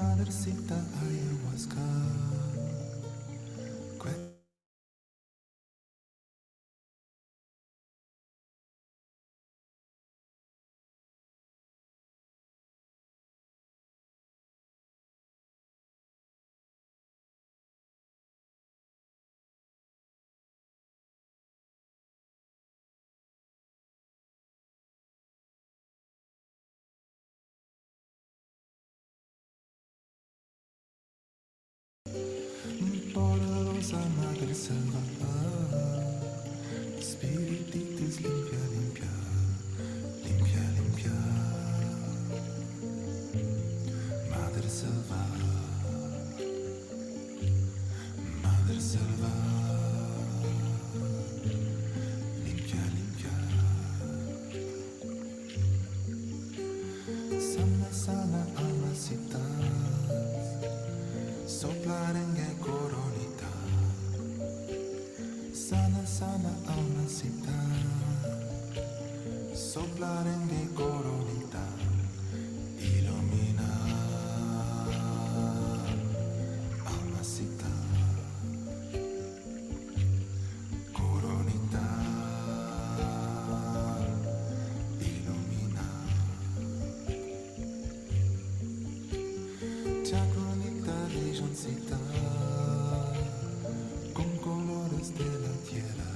Madrecita ayahuasca. Poderosa Madre Selva, Spirititis limpia, limpia, limpia, limpia. Madre Selva, Madre Selva, limpia, limpia. Sana, sana, almacita. Soplar en el coronita, sana, sana, almacita. Soplar en el coronita, ilumina, almacita. Coronita, ilumina. Chacronita, regioncita, con colores de la tierra.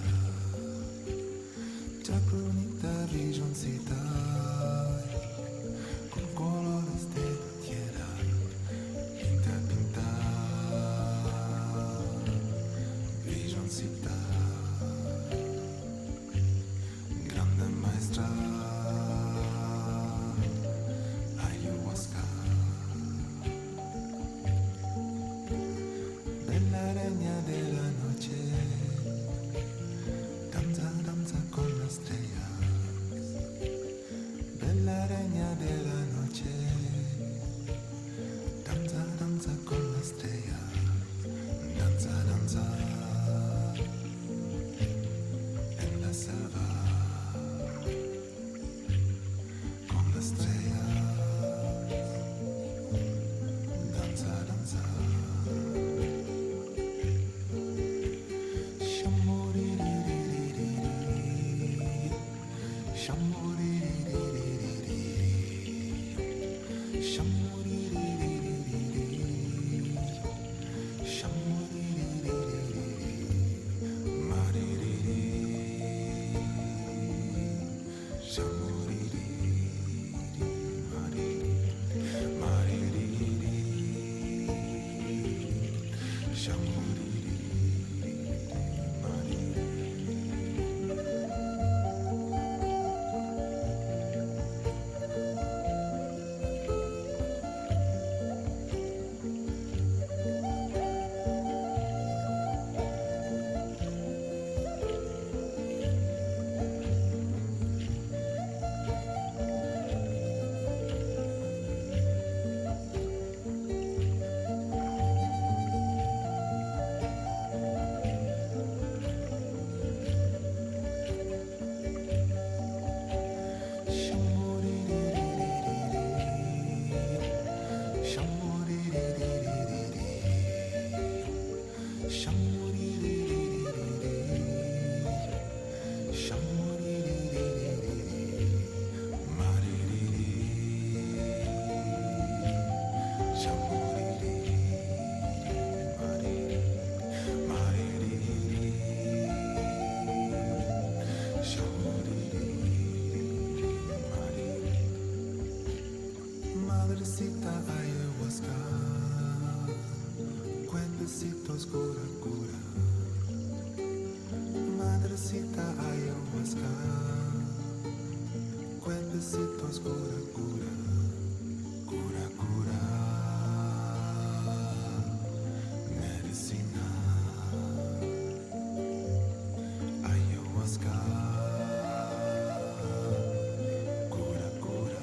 Chacronita, regioncita, con colores de la tierra. Pinta, pinta, regioncita, grande maestra, ayahuasca. Bella araña de la noche, danza, danza con las estrellas. Bella araña de la noche, danza, danza con las estrellas. Danza, danza en la selva con las estrellas. Danza, danza. Madrecita ayahuasca, cuentecitos cura, cura. Madrecita ayahuasca, cuentecitos cura, cura. Cura, cura, medicina. Ayahuasca, cura, cura.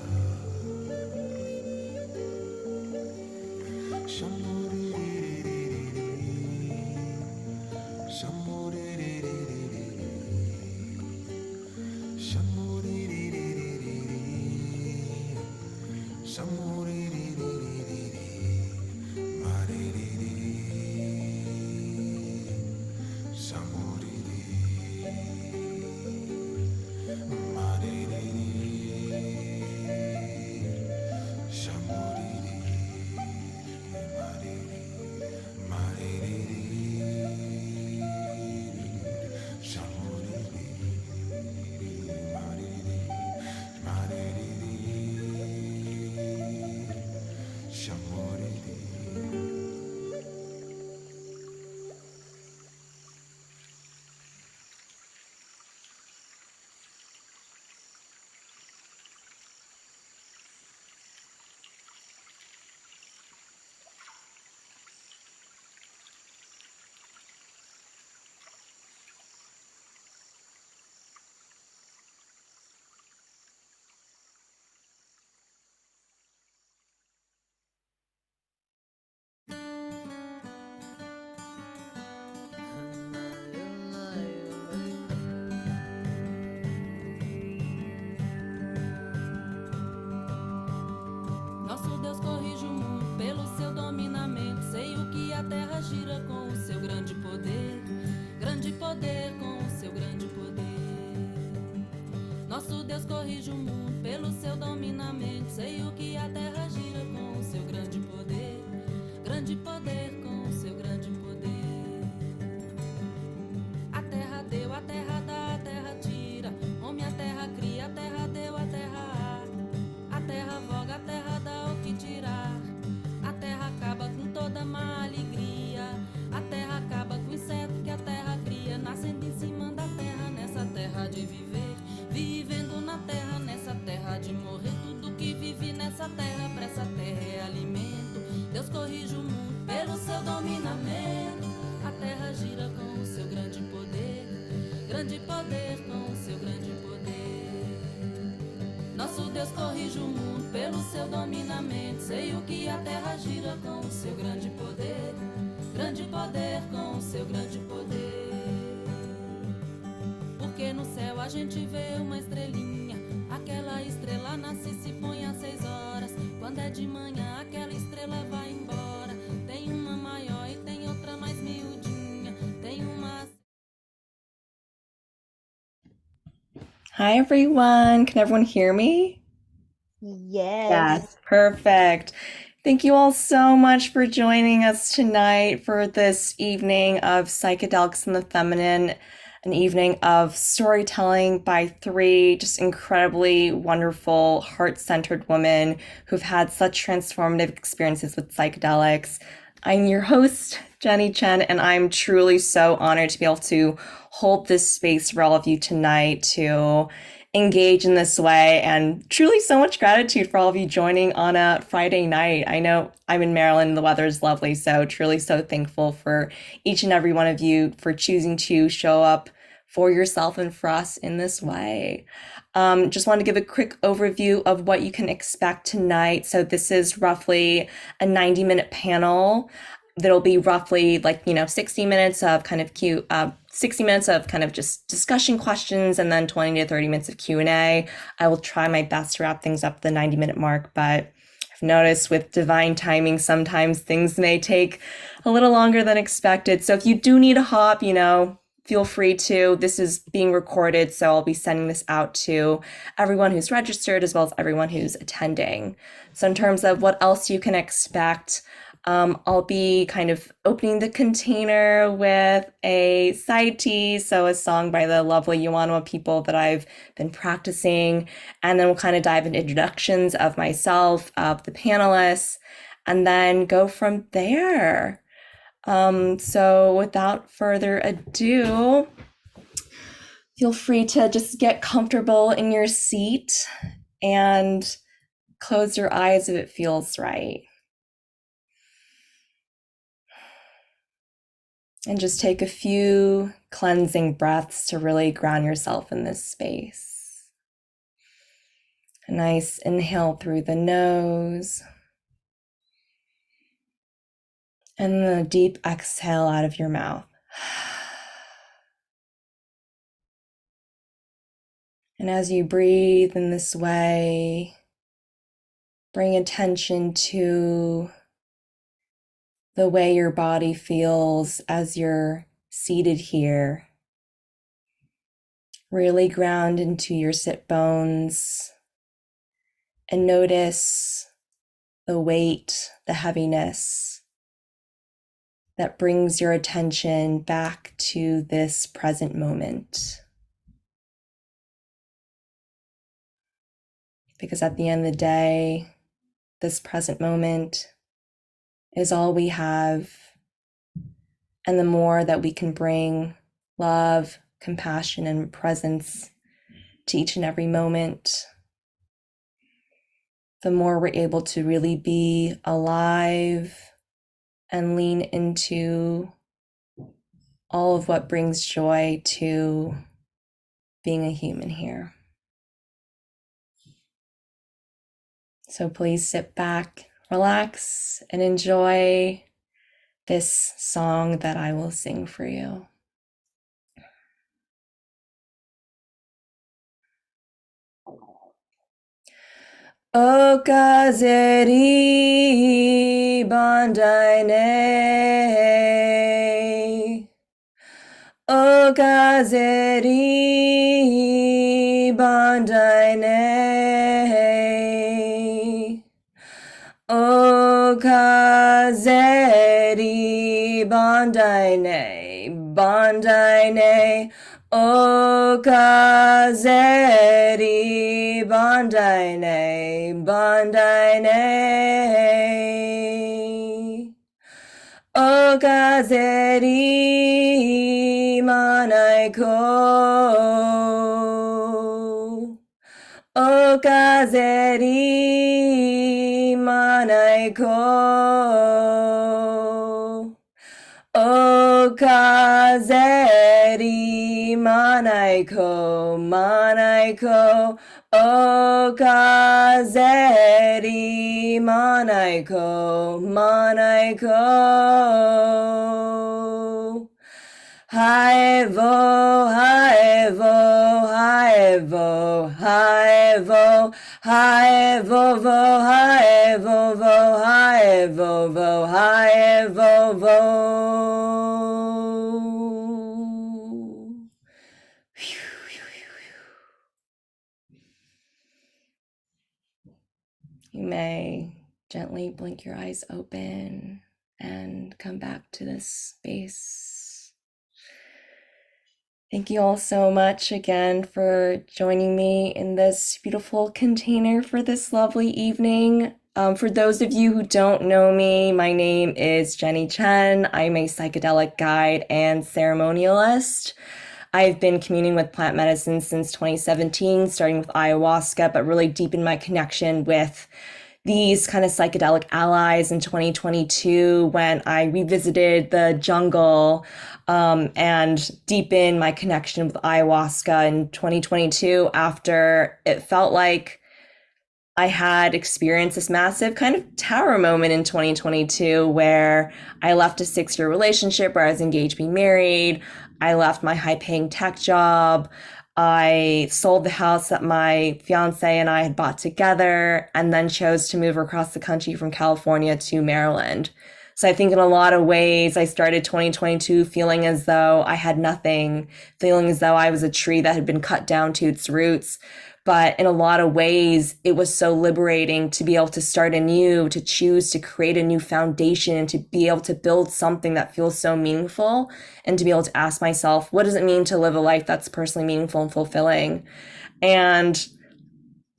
a terra gira com o seu grande poder com o seu grande poder. Nosso Deus corrige o mundo pelo seu dominamento. Sei o que a terra gira com o seu grande poder com o seu grande poder. A terra deu, a terra dá, a terra tira. Homem, a terra cria, a terra deu, a terra há. A terra voga, a terra dá o que tirar. A terra acaba com toda má alegria. A terra acaba com o inseto que a terra cria. Nascendo em cima da terra, nessa terra de viver. Vivendo na terra, nessa terra de morrer. Tudo que vive nessa terra, pra essa terra é alimento. Deus corrige o mundo pelo seu dominamento. A terra gira com o seu grande poder com o seu grande poder. Nosso Deus corrige o mundo pelo seu dominamento. Sei o que a terra gira com o seu grande poder com o seu grande poder. Porque no céu a gente vê uma estrelinha. Aquela estrela nasce e se põe às 6 horas. Quando é de manhã aquela estrela vai embora. Tem uma maior e tem outra mais miudinha. Tem uma... Hi, everyone. Can everyone hear me? Yes. Perfect. Thank you all so much for joining us tonight for this evening of Psychedelics the Feminine, an evening of storytelling by three just incredibly wonderful, heart-centered women who've had such transformative experiences with psychedelics. I'm your host, Jenny Chen, and I'm truly so honored to be able to hold this space for all of you tonight to engage in this way, and truly so much gratitude for all of you joining on a Friday night. I know I'm in Maryland and the weather is lovely, so truly so thankful for each and every one of you for choosing to show up for yourself and for us in this way. Just wanted to give a quick overview of what you can expect tonight. So this is roughly a 90-minute panel that'll be roughly 60 minutes of kind of 60 minutes of kind of just discussion questions, and then 20 to 30 minutes of Q&A. I will try my best to wrap things up at the 90-minute mark, but I've noticed with divine timing, sometimes things may take a little longer than expected. So if you do need a hop, feel free to. This is being recorded, so I'll be sending this out to everyone who's registered as well as everyone who's attending. So in terms of what else you can expect, I'll be kind of opening the container with a side tease, so a song by the lovely Yuanwa people that I've been practicing, and then we'll kind of dive into introductions of myself, of the panelists, and then go from there. So without further ado, feel free to just get comfortable in your seat and close your eyes if it feels right. And just take a few cleansing breaths to really ground yourself in this space. A nice inhale through the nose. And then a deep exhale out of your mouth. And as you breathe in this way, bring attention to the way your body feels as you're seated here. Really ground into your sit bones and notice the weight, the heaviness that brings your attention back to this present moment. Because at the end of the day, this present moment is all we have. And the more that we can bring love, compassion, and presence to each and every moment, the more we're able to really be alive and lean into all of what brings joy to being a human here. So please sit back, relax, and enjoy this song that I will sing for you. O kazeri bandai ne. Okazeri bandai ne. Okazeri bandai ne. Bandai ne. Okazeri bandai ne. Bandai ne. Okazeri manai ko. Okazeri manai ko. Okazeri manai ko. Manai ko. Okazeri manai ko. Manai ko. Haevo, haevo, haevo, haevo, haevo, vo, haevo, vo, haevo, vo, haevo, vo. You may gently blink your eyes open and come back to this space. Thank you all so much again for joining me in this beautiful container for this lovely evening. For those of you who don't know me, my name is Jenny Chen. I'm a psychedelic guide and ceremonialist. I've been communing with plant medicine since 2017, starting with ayahuasca, but really deepened my connection with these kind of psychedelic allies in 2022 when I revisited the jungle and deepened my connection with ayahuasca in 2022 after it felt like I had experienced this massive kind of tower moment in 2022 where I left a 6-year relationship where I was engaged to be married. I left my high-paying tech job. I sold the house that my fiance and I had bought together and then chose to move across the country from California to Maryland. So I think in a lot of ways, I started 2022 feeling as though I had nothing, feeling as though I was a tree that had been cut down to its roots. But in a lot of ways, it was so liberating to be able to start anew, to choose to create a new foundation, and to be able to build something that feels so meaningful, and to be able to ask myself, what does it mean to live a life that's personally meaningful and fulfilling? And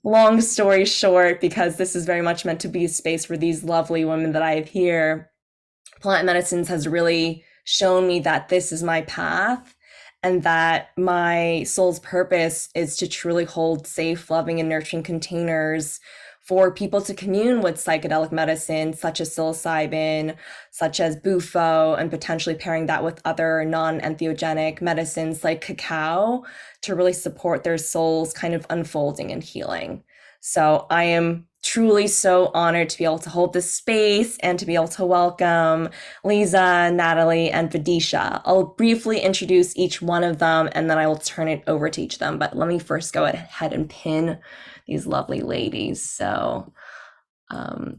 long story short, because this is very much meant to be a space for these lovely women that I have here, plant medicines has really shown me that this is my path and that my soul's purpose is to truly hold safe, loving, and nurturing containers for people to commune with psychedelic medicine, such as psilocybin, such as bufo, and potentially pairing that with other non-entheogenic medicines like cacao to really support their soul's kind of unfolding and healing. So I am truly so honored to be able to hold this space and to be able to welcome Lezah, Natalie, and Vidisha. I'll briefly introduce each one of them and then I will turn it over to each of them. But let me first go ahead and pin these lovely ladies. So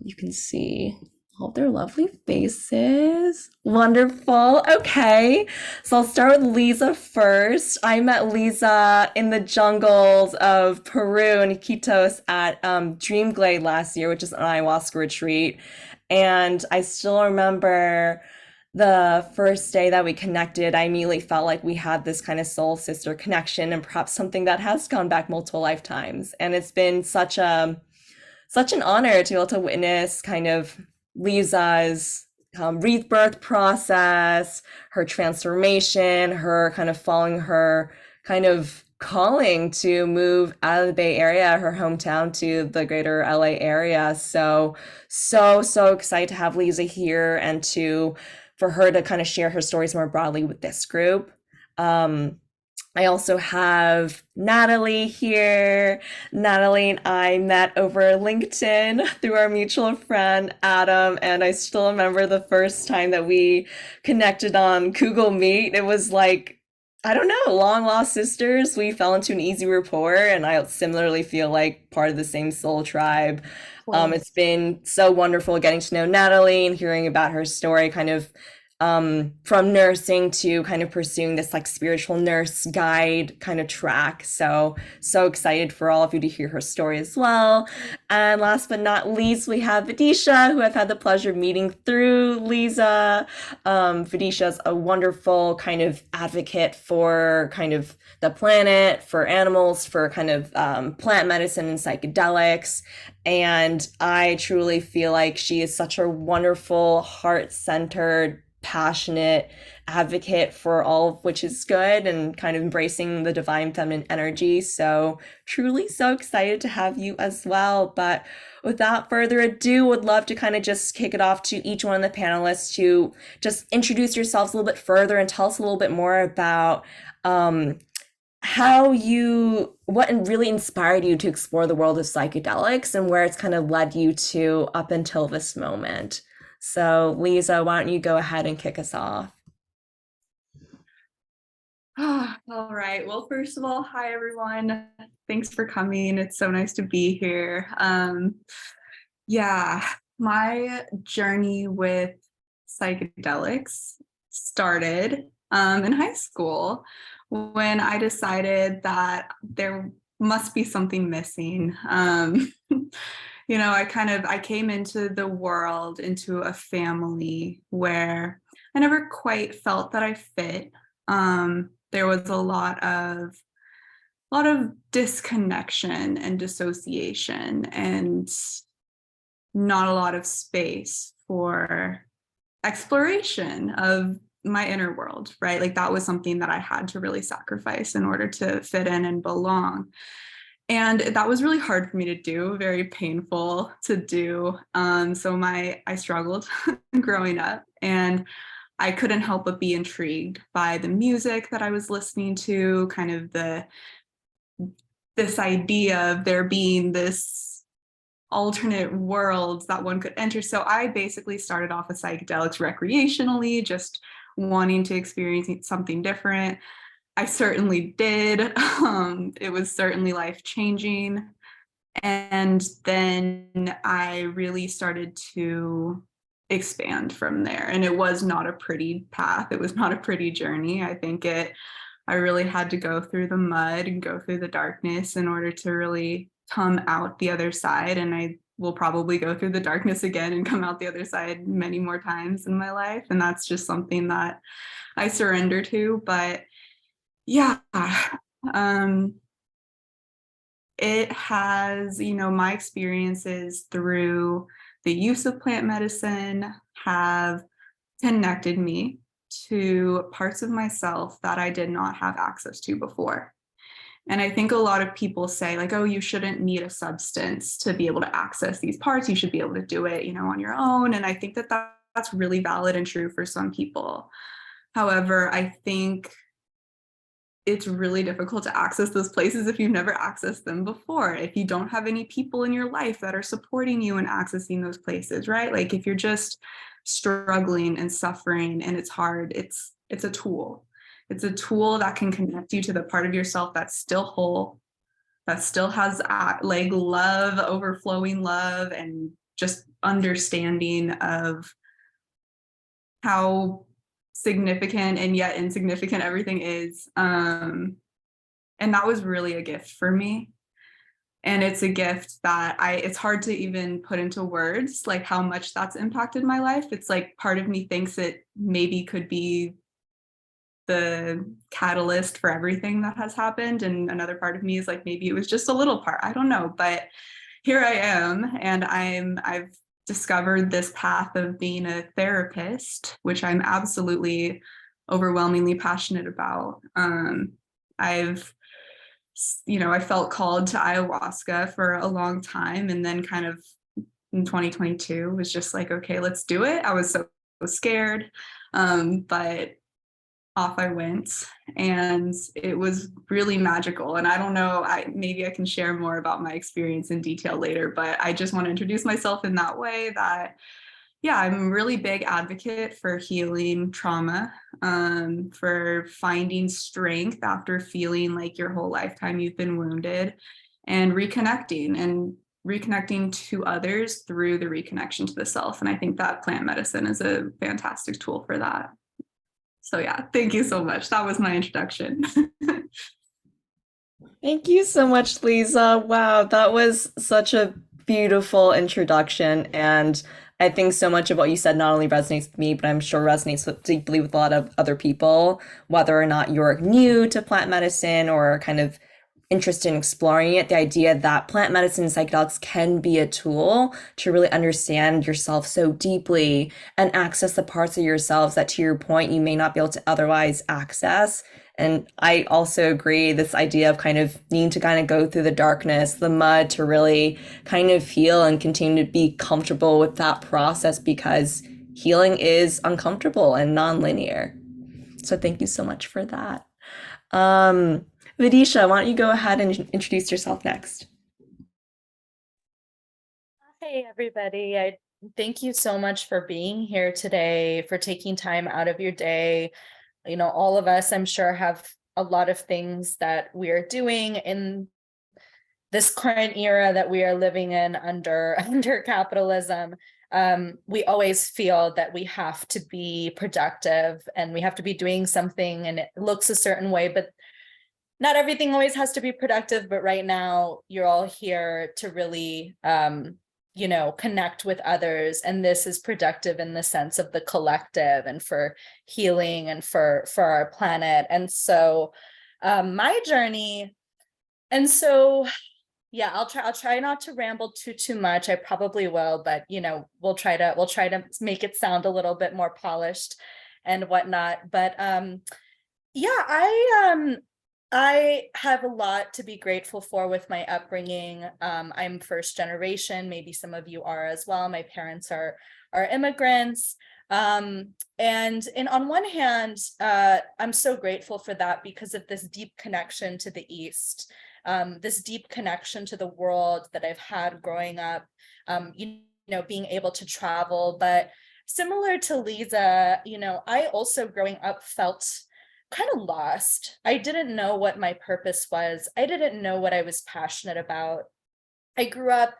you can see all their lovely faces. Wonderful. Okay, so I'll start with Lezah first. I met Lezah in the jungles of Peru and Iquitos at Dream Glade last year, which is an ayahuasca retreat. And I still remember the first day that we connected, I immediately felt like we had this kind of soul sister connection and perhaps something that has gone back multiple lifetimes. And it's been such an honor to be able to witness kind of Lezah's rebirth process, her transformation, her kind of following her kind of calling to move out of the Bay Area, her hometown, to the greater LA area. So excited to have Lezah here and for her to kind of share her stories more broadly with this group. I also have Natalie here. Natalie and I met over LinkedIn through our mutual friend, Adam, and I still remember the first time that we connected on Google Meet. It was like I don't know, long lost sisters. We fell into an easy rapport, and I similarly feel like part of the same soul tribe. It's Close. been so wonderful getting to know Natalie and hearing about her story, kind of from nursing to kind of pursuing this like spiritual nurse guide kind of track. So excited for all of you to hear her story as well. And last but not least, we have Vidisha, who I've had the pleasure of meeting through Lezah. Vidisha is a wonderful kind of advocate for kind of the planet, for animals, for kind of plant medicine and psychedelics. And I truly feel like she is such a wonderful, heart-centered, passionate advocate for all of which is good and kind of embracing the divine feminine energy. So truly so excited to have you as well. But without further ado, would love to kind of just kick it off to each one of the panelists to just introduce yourselves a little bit further and tell us a little bit more about what really inspired you to explore the world of psychedelics and where it's kind of led you to up until this moment. So, Lezah, why don't you go ahead and kick us off? All right. Well, first of all, hi everyone. Thanks for coming. It's so nice to be here. Yeah, my journey with psychedelics started in high school when I decided that there must be something missing. I came into the world, into a family where I never quite felt that I fit. There was a lot of disconnection and dissociation, and not a lot of space for exploration of my inner world, right? Like that was something that I had to really sacrifice in order to fit in and belong. And that was really hard for me to do, very painful to do. I struggled growing up, and I couldn't help but be intrigued by the music that I was listening to, kind of this idea of there being this alternate worlds that one could enter. So I basically started off with psychedelics recreationally, just wanting to experience something different. I certainly did. It was certainly life-changing. And then I really started to expand from there. And it was not a pretty path. It was not a pretty journey. I really had to go through the mud and go through the darkness in order to really come out the other side. And I will probably go through the darkness again and come out the other side many more times in my life. And that's just something that I surrender to. But yeah, it has, my experiences through the use of plant medicine have connected me to parts of myself that I did not have access to before. And I think a lot of people say like, oh, you shouldn't need a substance to be able to access these parts. You should be able to do it, on your own. And I think that that's really valid and true for some people. However, I think it's really difficult to access those places if you've never accessed them before, if you don't have any people in your life that are supporting you in accessing those places, right? Like if you're just struggling and suffering and it's hard, it's a tool. It's a tool that can connect you to the part of yourself that's still whole, that still has like love, overflowing love, and just understanding of how significant and yet insignificant everything is. And that was really a gift for me. And it's a gift that it's hard to even put into words, like how much that's impacted my life. It's like part of me thinks it maybe could be the catalyst for everything that has happened. And another part of me is like, maybe it was just a little part, I don't know, but here I am, and I've discovered this path of being a therapist, which I'm absolutely overwhelmingly passionate about. I felt called to ayahuasca for a long time, and then kind of in 2022 was just like, okay, let's do it. I was so scared, but off I went, and it was really magical. And I don't know, maybe I can share more about my experience in detail later, but I just want to introduce myself in that way, that yeah, I'm a really big advocate for healing trauma, for finding strength after feeling like your whole lifetime you've been wounded, and reconnecting to others through the reconnection to the self. And I think that plant medicine is a fantastic tool for that. So yeah, thank you so much. That was my introduction. Thank you so much, Lezah. Wow, that was such a beautiful introduction. And I think so much of what you said not only resonates with me, but I'm sure resonates deeply with a lot of other people, whether or not you're new to plant medicine or kind of interested in exploring it. The idea that plant medicine and psychedelics can be a tool to really understand yourself so deeply and access the parts of yourselves that, to your point, you may not be able to otherwise access. And I also agree, this idea of kind of needing to kind of go through the darkness, the mud, to really kind of heal and continue to be comfortable with that process, because healing is uncomfortable and non-linear. So thank you so much for that. Vidisha, why don't you go ahead and introduce yourself next? Hey, everybody. I thank you so much for being here today, for taking time out of your day. You know, all of us, I'm sure, have a lot of things that we are doing in this current era that we are living in under capitalism. We always feel that we have to be productive and we have to be doing something, and it looks a certain way, but not everything always has to be productive. But right now, you're all here to really connect with others, and this is productive in the sense of the collective and for healing and for our planet. And so my journey, and so yeah, I'll try not to ramble too much. I probably will, but we'll try to make it sound a little bit more polished and whatnot. But yeah, I have a lot to be grateful for with my upbringing. I'm first generation, maybe some of you are as well. My parents are immigrants. And on one hand, I'm so grateful for that because of this deep connection to the East, this deep connection to the world that I've had growing up, being able to travel. But similar to Lezah, I also growing up felt kind of lost. I didn't know what my purpose was. I didn't know what I was passionate about. I grew up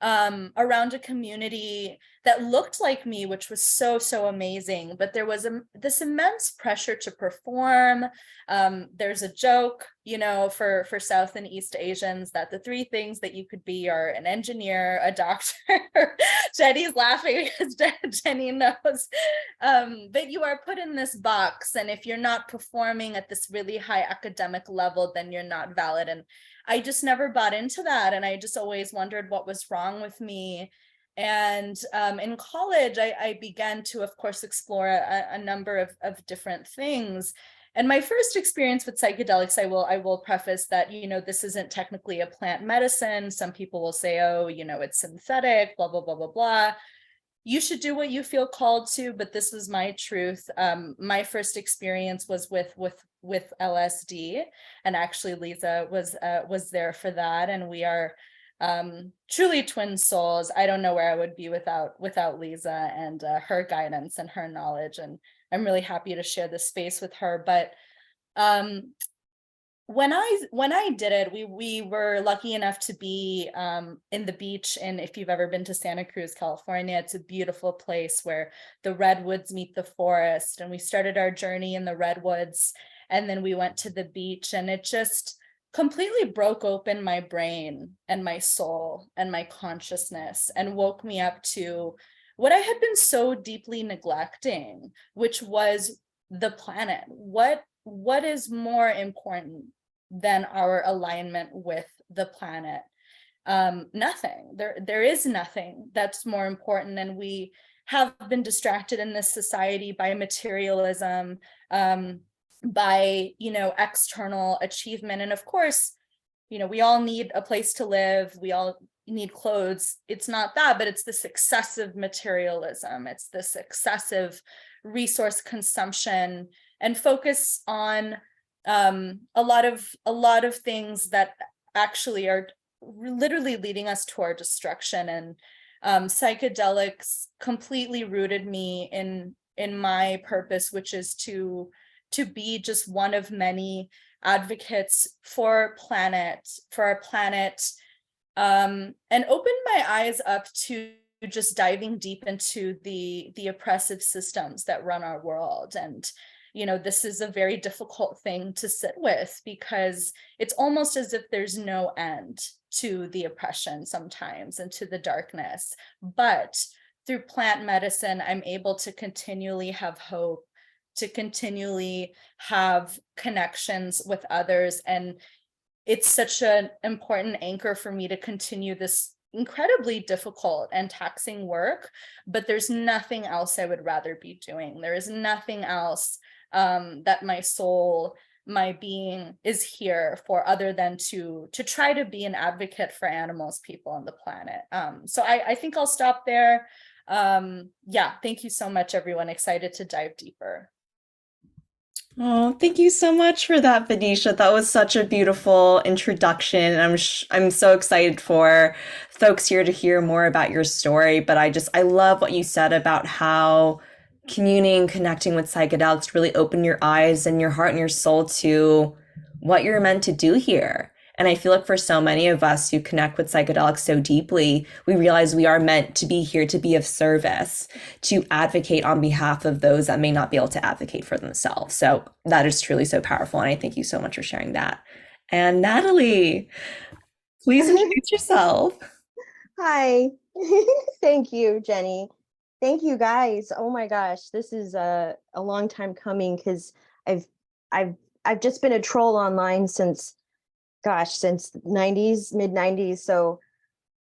around a community that looked like me, which was so amazing. But there was this immense pressure to perform. There's a joke, for South and East Asians, that the three things that you could be are an engineer, a doctor. Jenny's laughing because Jenny knows. But you are put in this box, and if you're not performing at this really high academic level, then you're not valid. And I just never bought into that. And I just always wondered what was wrong with me. And in college, I began to, of course, explore a number of different things. And my first experience with psychedelics, I will preface that, this isn't technically a plant medicine. Some people will say, oh, it's synthetic, blah, blah, blah, blah, blah. You should do what you feel called to, but this is my truth. My first experience was with LSD, and actually Lezah was there for that, and we are truly twin souls. I don't know where I would be without Lezah and her guidance and her knowledge, and I'm really happy to share this space with her. But when I did it, we were lucky enough to be in the beach. And if you've ever been to Santa Cruz, California, it's a beautiful place where the redwoods meet the forest. And we started our journey in the redwoods, and then we went to the beach, and it just completely broke open my brain and my soul and my consciousness and woke me up to what I had been so deeply neglecting, which was the planet. What is more important than our alignment with the planet? Nothing. There is nothing that's more important. And we have been distracted in this society by materialism, by external achievement. And of course, we all need a place to live, we all need clothes. It's not that, but it's this excessive materialism, it's this excessive resource consumption and focus on a lot of things that actually are literally leading us to our destruction. And Psychedelics completely rooted me in my purpose, which is to be just one of many advocates for our planet, and opened my eyes up to just diving deep into the oppressive systems that run our world. And this is a very difficult thing to sit with, because it's almost as if there's no end to the oppression sometimes and to the darkness. But through plant medicine, I'm able to continually have hope, to continually have connections with others. And it's such an important anchor for me to continue this incredibly difficult and taxing work. But there's nothing else I would rather be doing. There is nothing else that my soul, my being is here for, other than to try to be an advocate for animals, people, and the planet. So I think I'll stop there. Yeah, thank you so much, everyone. Excited to dive deeper. Oh, thank you so much for that, Vidisha. That was such a beautiful introduction. I'm so excited for folks here to hear more about your story. But I love what you said about how communing, connecting with psychedelics really opened your eyes and your heart and your soul to what you're meant to do here. And I feel like for so many of us who connect with psychedelics so deeply, we realize we are meant to be here to be of service, to advocate on behalf of those that may not be able to advocate for themselves. So that is truly so powerful. And I thank you so much for sharing that. And Natalie, please introduce yourself. Hi. Thank you, Jenny. Thank you, guys. Oh my gosh, this is a long time coming, because I've just been a troll online since 90s, mid 90s. So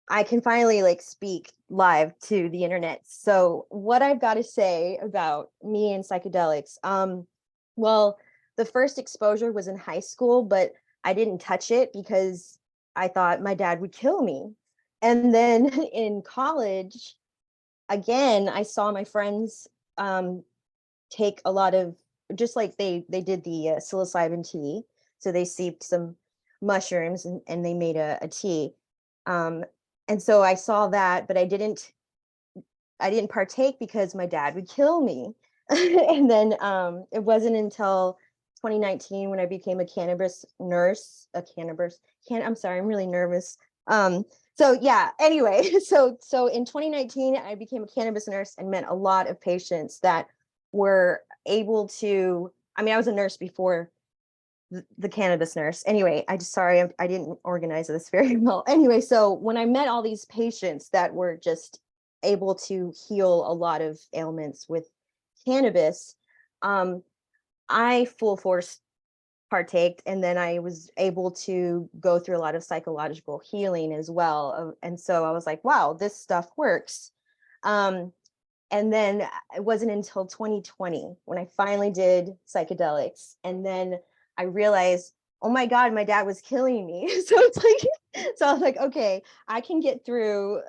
I can finally speak live to the internet. So what I've got to say about me and psychedelics, well, the first exposure was in high school, but I didn't touch it because I thought my dad would kill me. And then in college, again, I saw my friends take a lot of, just like they did the psilocybin tea. So they steeped some mushrooms and they made a tea. And so I saw that, but I didn't partake because my dad would kill me. And then it wasn't until 2019 when I became a cannabis nurse, I'm sorry, I'm really nervous. So yeah, anyway, so in 2019, I became a cannabis nurse and met a lot of patients that were able to, I was a nurse before the cannabis nurse. Anyway, I didn't organize this very well. Anyway, so when I met all these patients that were just able to heal a lot of ailments with cannabis, I full force partaked, and then I was able to go through a lot of psychological healing as well. And so I was like, wow, this stuff works. And then it wasn't until 2020 when I finally did psychedelics. And then I realized, oh my God, my dad was killing me. So I was like, okay, I can get through,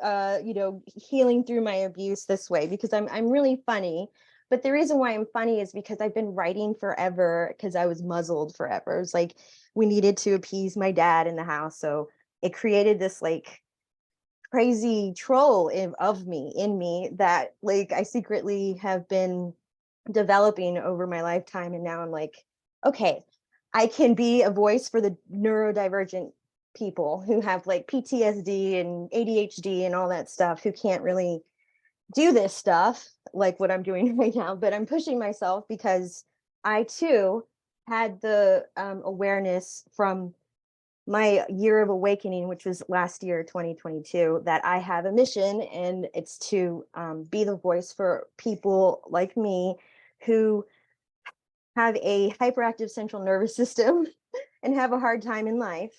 healing through my abuse this way, because I'm really funny. But the reason why I'm funny is because I've been writing forever, because I was muzzled forever. It was like we needed to appease my dad in the house. So it created this crazy troll in me that I secretly have been developing over my lifetime. And now I'm like, okay, I can be a voice for the neurodivergent people who have PTSD and ADHD and all that stuff, who can't really do this stuff like what I'm doing right now. But I'm pushing myself because I too had the awareness from my year of awakening, which was last year, 2022, that I have a mission, and it's to be the voice for people like me who have a hyperactive central nervous system and have a hard time in life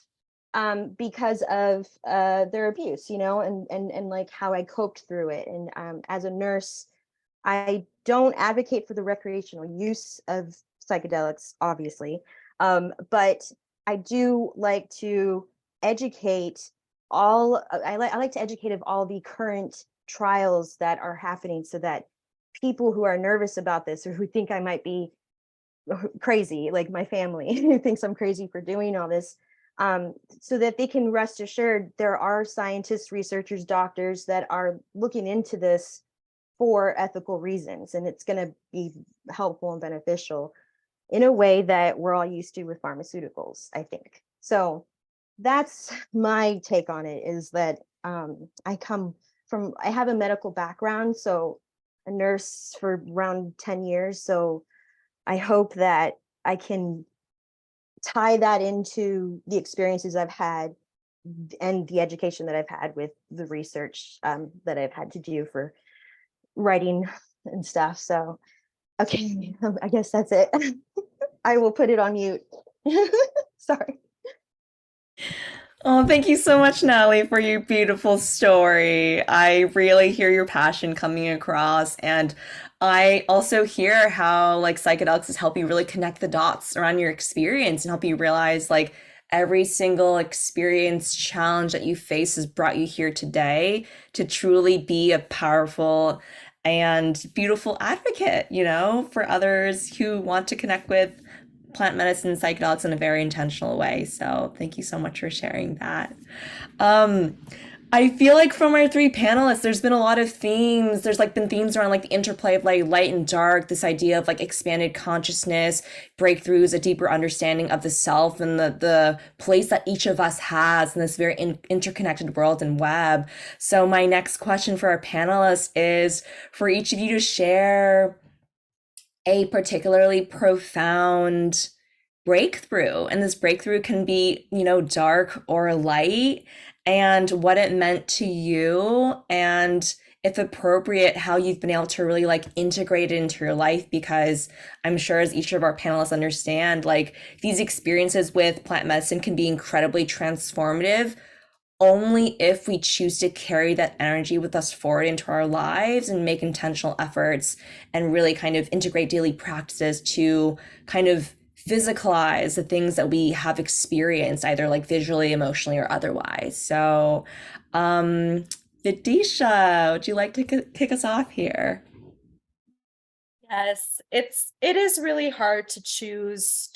because of their abuse, and how I coped through it. And as a nurse, I don't advocate for the recreational use of psychedelics, obviously, but I do like to educate I like to educate of all the current trials that are happening, so that people who are nervous about this, or who think I might be crazy, like my family who thinks I'm crazy for doing all this, so that they can rest assured there are scientists, researchers, doctors that are looking into this for ethical reasons, and it's going to be helpful and beneficial in a way that we're all used to with pharmaceuticals, I think. So that's my take on it, is that I have a medical background, so a nurse for around 10 years. So I hope that I can tie that into the experiences I've had and the education that I've had with the research that I've had to do for writing and stuff. So, okay, I guess that's it. I will put it on mute. Sorry. Oh, thank you so much, Natalie, for your beautiful story. I really hear your passion coming across, and I also hear how like psychedelics has helped you really connect the dots around your experience and help you realize like every single experience challenge that you face has brought you here today to truly be a powerful and beautiful advocate, you know, for others who want to connect with plant medicine and psychedelics in a very intentional way. So thank you so much for sharing that. Um, I feel like from our three panelists, there's been a lot of themes. There's like been themes around like the interplay of like light and dark, this idea of like expanded consciousness, breakthroughs, a deeper understanding of the self and the place that each of us has in this very interconnected world and web. So my next question for our panelists is for each of you to share a particularly profound breakthrough. And this breakthrough can be, you know, dark or light, and what it meant to you, and if appropriate, how you've been able to really like integrate it into your life. Because I'm sure, as each of our panelists understand, like these experiences with plant medicine can be incredibly transformative only if we choose to carry that energy with us forward into our lives and make intentional efforts and really kind of integrate daily practices to kind of physicalize the things that we have experienced, either like visually, emotionally, or otherwise. So, Vidisha, would you like to kick us off here? Yes, it is really hard to choose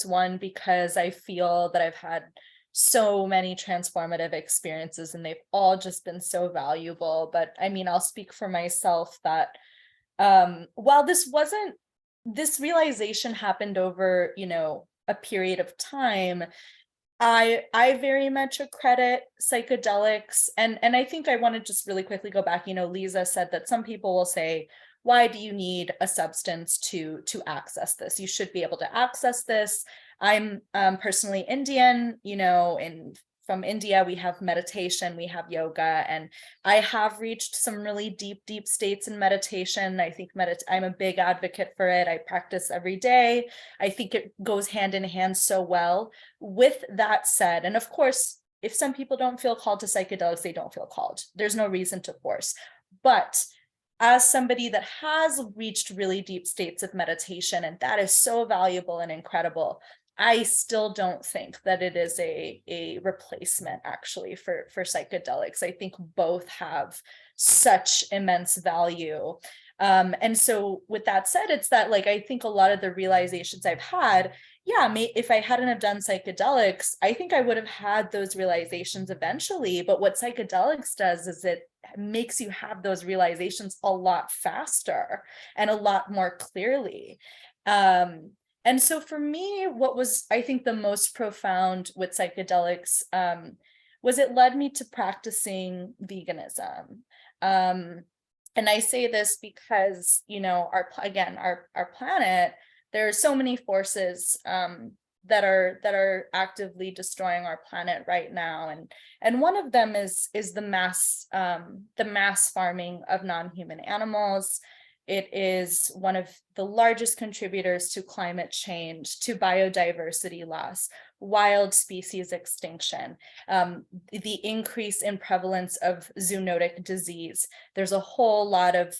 one, because I feel that I've had so many transformative experiences and they've all just been so valuable. But I mean, I'll speak for myself that while this realization happened over, you know, a period of time, I very much accredit psychedelics, and I think I want to just really quickly go back. You know, Lezah said that some people will say, why do you need a substance to access this? You should be able to access this. I'm personally Indian, you know, and from India, we have meditation, we have yoga, and I have reached some really deep states in meditation. I think I'm a big advocate for it. I practice every day. I think it goes hand in hand so well. With that said, and of course, if some people don't feel called to psychedelics, they don't feel called. There's no reason to force. But as somebody that has reached really deep states of meditation, and that is so valuable and incredible, I still don't think that it is a replacement actually for psychedelics. I think both have such immense value. And so with that said, it's that like, I think a lot of the realizations I've had, yeah, if I hadn't have done psychedelics, I think I would have had those realizations eventually. But what psychedelics does is it makes you have those realizations a lot faster and a lot more clearly. And so for me, what was, I think, the most profound with psychedelics was it led me to practicing veganism. And I say this because, you know, our planet, there are so many forces that are actively destroying our planet right now, and one of them is the mass farming of non-human animals. It is one of the largest contributors to climate change, to biodiversity loss, wild species extinction, the increase in prevalence of zoonotic disease. There's a whole lot of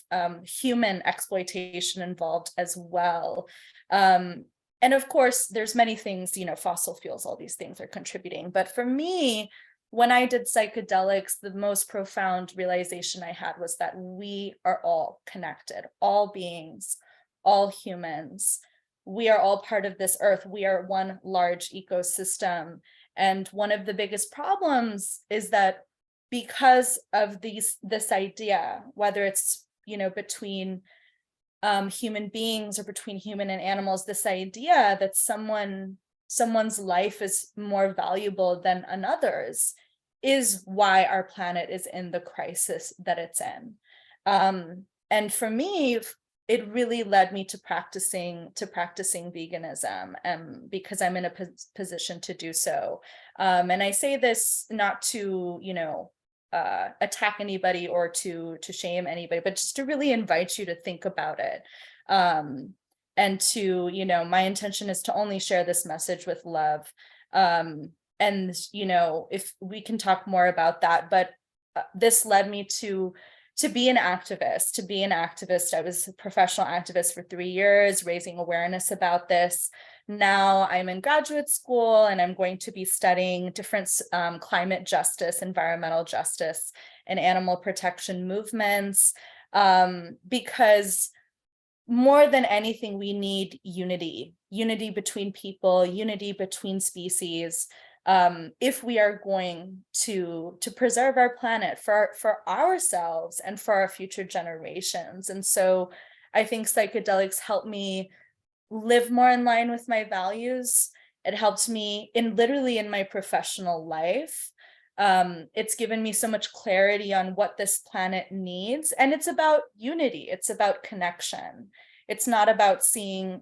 human exploitation involved as well. And of course, there's many things, you know, fossil fuels, all these things are contributing. But for me, when I did psychedelics, the most profound realization I had was that we are all connected, all beings, all humans. We are all part of this earth. We are one large ecosystem. And one of the biggest problems is that because of this idea, whether it's, between human beings or between human and animals, this idea that someone's life is more valuable than another's is why our planet is in the crisis that it's in. And for me, it really led me to practicing veganism, because I'm in a position to do so. And I say this not to, attack anybody or to shame anybody, but just to really invite you to think about it. And to, my intention is to only share this message with love. And, if we can talk more about that, but this led me to be an activist. I was a professional activist for 3 years, raising awareness about this. Now I'm in graduate school and I'm going to be studying different climate justice, environmental justice, and animal protection movements, because more than anything, we need unity between people, unity between species, if we are going to preserve our planet for ourselves and for our future generations. And so I think psychedelics help me live more in line with my values. It helps me literally in my professional life. It's given me so much clarity on what this planet needs. And it's about unity. It's about connection. It's not about seeing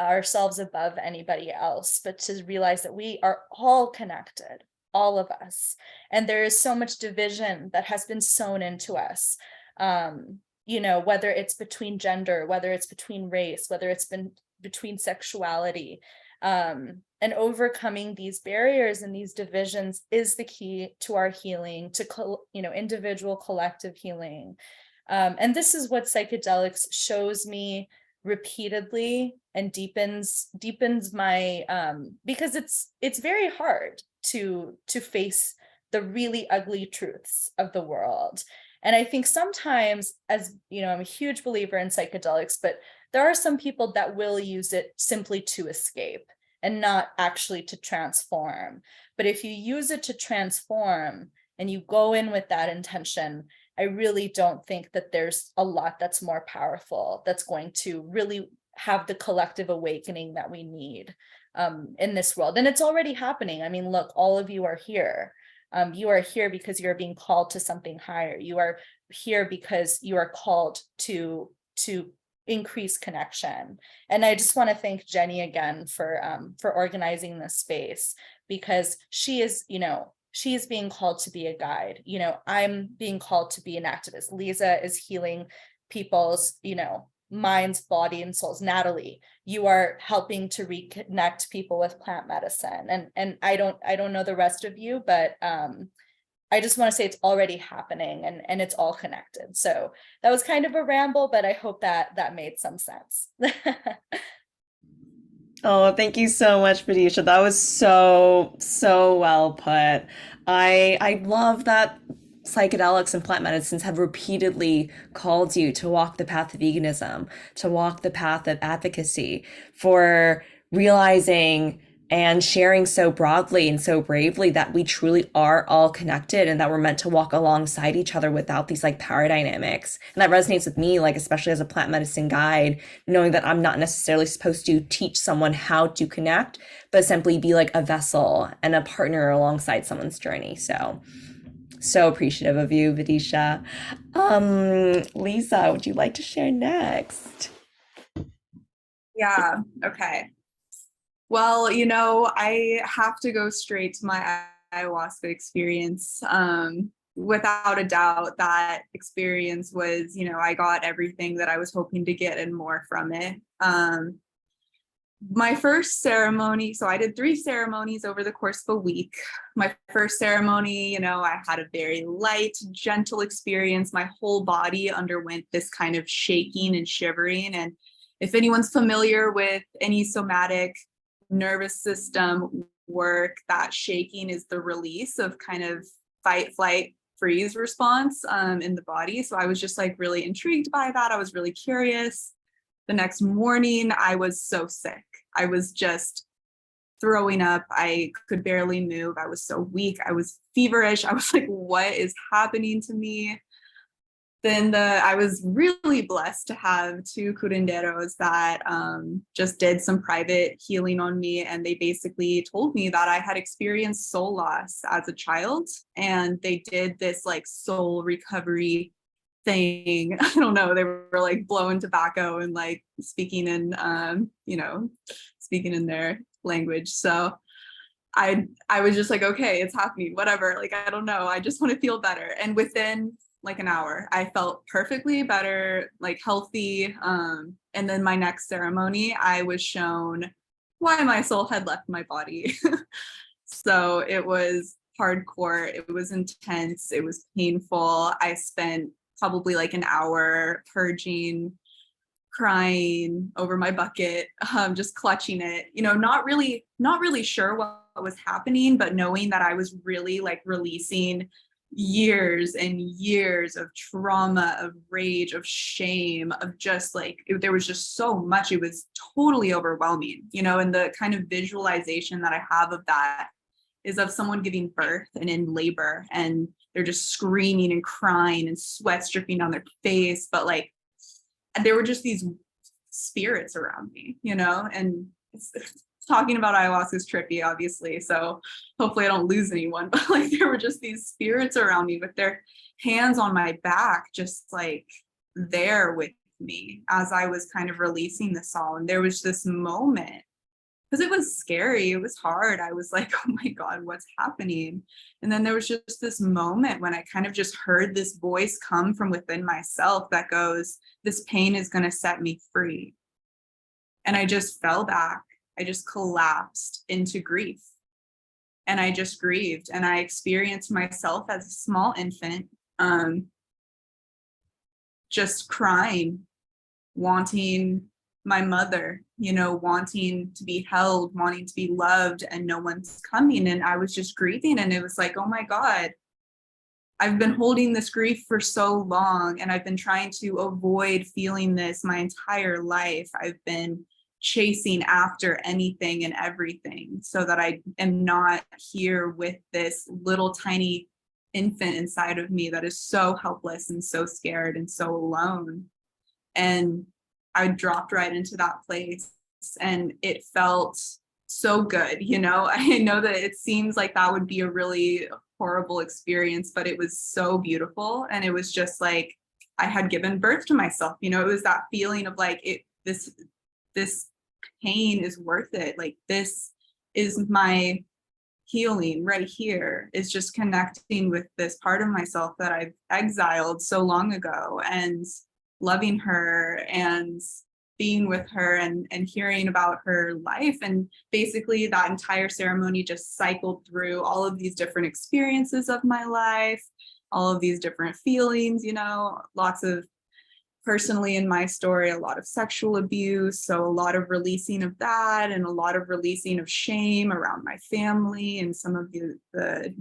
ourselves above anybody else, but to realize that we are all connected, all of us. And there is so much division that has been sown into us, whether it's between gender, whether it's between race, whether it's been between sexuality. And overcoming these barriers and these divisions is the key to our healing, to individual, collective healing. And this is what psychedelics shows me repeatedly and deepens my because it's very hard to face the really ugly truths of the world. And I think sometimes, as I'm a huge believer in psychedelics, but there are some people that will use it simply to escape and not actually to transform. But if you use it to transform and you go in with that intention, I really don't think that there's a lot that's more powerful, that's going to really have the collective awakening that we need in this world. And it's already happening. I mean, look, all of you are here. You are here because you're being called to something higher. You are here because you are called to increase connection. And I just want to thank Jenny again for organizing this space, because she is being called to be a guide. I'm being called to be an activist. Lezah is healing people's, minds, body, and souls. Natalie, you are helping to reconnect people with plant medicine. And I don't know the rest of you, but I just want to say it's already happening and it's all connected. So that was kind of a ramble, but I hope that made some sense. Oh, thank you so much, Vidisha. That was so well put. I love that psychedelics and plant medicines have repeatedly called you to walk the path of veganism, to walk the path of advocacy, for realizing and sharing so broadly and so bravely that we truly are all connected and that we're meant to walk alongside each other without these power dynamics. And that resonates with me, especially as a plant medicine guide, knowing that I'm not necessarily supposed to teach someone how to connect, but simply be a vessel and a partner alongside someone's journey. So appreciative of you, Vidisha. Lezah, would you like to share next? Yeah, okay. Well, I have to go straight to my ayahuasca experience. Without a doubt, that experience was, I got everything that I was hoping to get and more from it. My first ceremony, so I did 3 ceremonies over the course of a week. My first ceremony, I had a very light, gentle experience. My whole body underwent this kind of shaking and shivering. And if anyone's familiar with any somatic nervous system work, that shaking is the release of kind of fight, flight, freeze response in the body. So I was just really intrigued by that. I was really curious. The next morning, I was so sick. I was just throwing up. I could barely move. I was so weak. I was feverish. I was like, what is happening to me? Then I was really blessed to have two curanderos that just did some private healing on me. And they basically told me that I had experienced soul loss as a child. And they did this like soul recovery thing. I don't know. They were like blowing tobacco and like speaking in, speaking in their language. So I was just like, okay, it's happening, whatever. Like, I don't know. I just want to feel better. And within like an hour, I felt perfectly better, like healthy. And then my next ceremony, I was shown why my soul had left my body. So it was hardcore. It was intense. It was painful. I spent probably like an hour purging, crying over my bucket, just clutching it, not really sure what was happening, but knowing that I was really like releasing years and years of trauma, of rage, of shame, of just like, there was just so much. It was totally overwhelming, and the kind of visualization that I have of that is of someone giving birth and in labor, and they're just screaming and crying and sweat's dripping on their face. But like, there were just these spirits around me, and talking about ayahuasca is trippy, obviously. So hopefully I don't lose anyone, but like there were just these spirits around me with their hands on my back, just like there with me as I was kind of releasing this all. And there was this moment, because it was scary, it was hard. I was like, oh my God, what's happening? And then there was just this moment when I kind of just heard this voice come from within myself that goes, this pain is going to set me free. And I just fell back. I just collapsed into grief. And I just grieved. And I experienced myself as a small infant, just crying, wanting my mother, wanting to be held, wanting to be loved, and no one's coming. And I was just grieving. And it was like, oh my God, I've been holding this grief for so long. And I've been trying to avoid feeling this my entire life. I've been chasing after anything and everything so that I am not here with this little tiny infant inside of me that is so helpless and so scared and so alone. And I dropped right into that place, and it felt so good. I know that it seems like that would be a really horrible experience, but it was so beautiful. And it was just like I had given birth to myself. It was that feeling of like this pain is worth it. Like, this is my healing right here, is just connecting with this part of myself that I've exiled so long ago, and loving her and being with her and hearing about her life. And basically that entire ceremony just cycled through all of these different experiences of my life, all of these different feelings, lots of, personally in my story, a lot of sexual abuse. So a lot of releasing of that, and a lot of releasing of shame around my family and some of the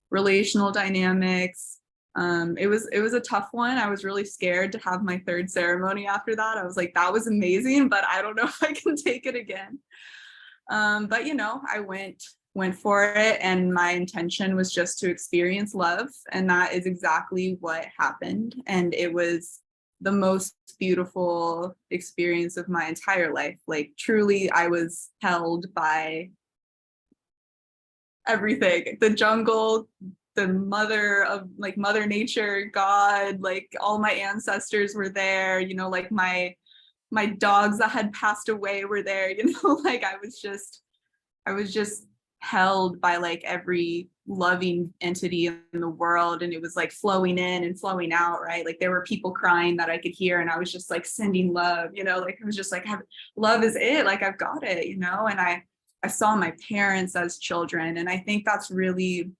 relational dynamics. It was a tough one. I was really scared to have my third ceremony after that. I was like, that was amazing, but I don't know if I can take it again. But I went for it, and my intention was just to experience love, and that is exactly what happened. And it was the most beautiful experience of my entire life. Like, truly, I was held by everything, the jungle, the mother nature, God, like all my ancestors were there, like my dogs that had passed away were there, like I was just held by like every loving entity in the world. And it was like flowing in and flowing out, right? Like there were people crying that I could hear, and I was just like sending love, like it was just like, love is it, like I've got it, and I saw my parents as children. And I think that's really,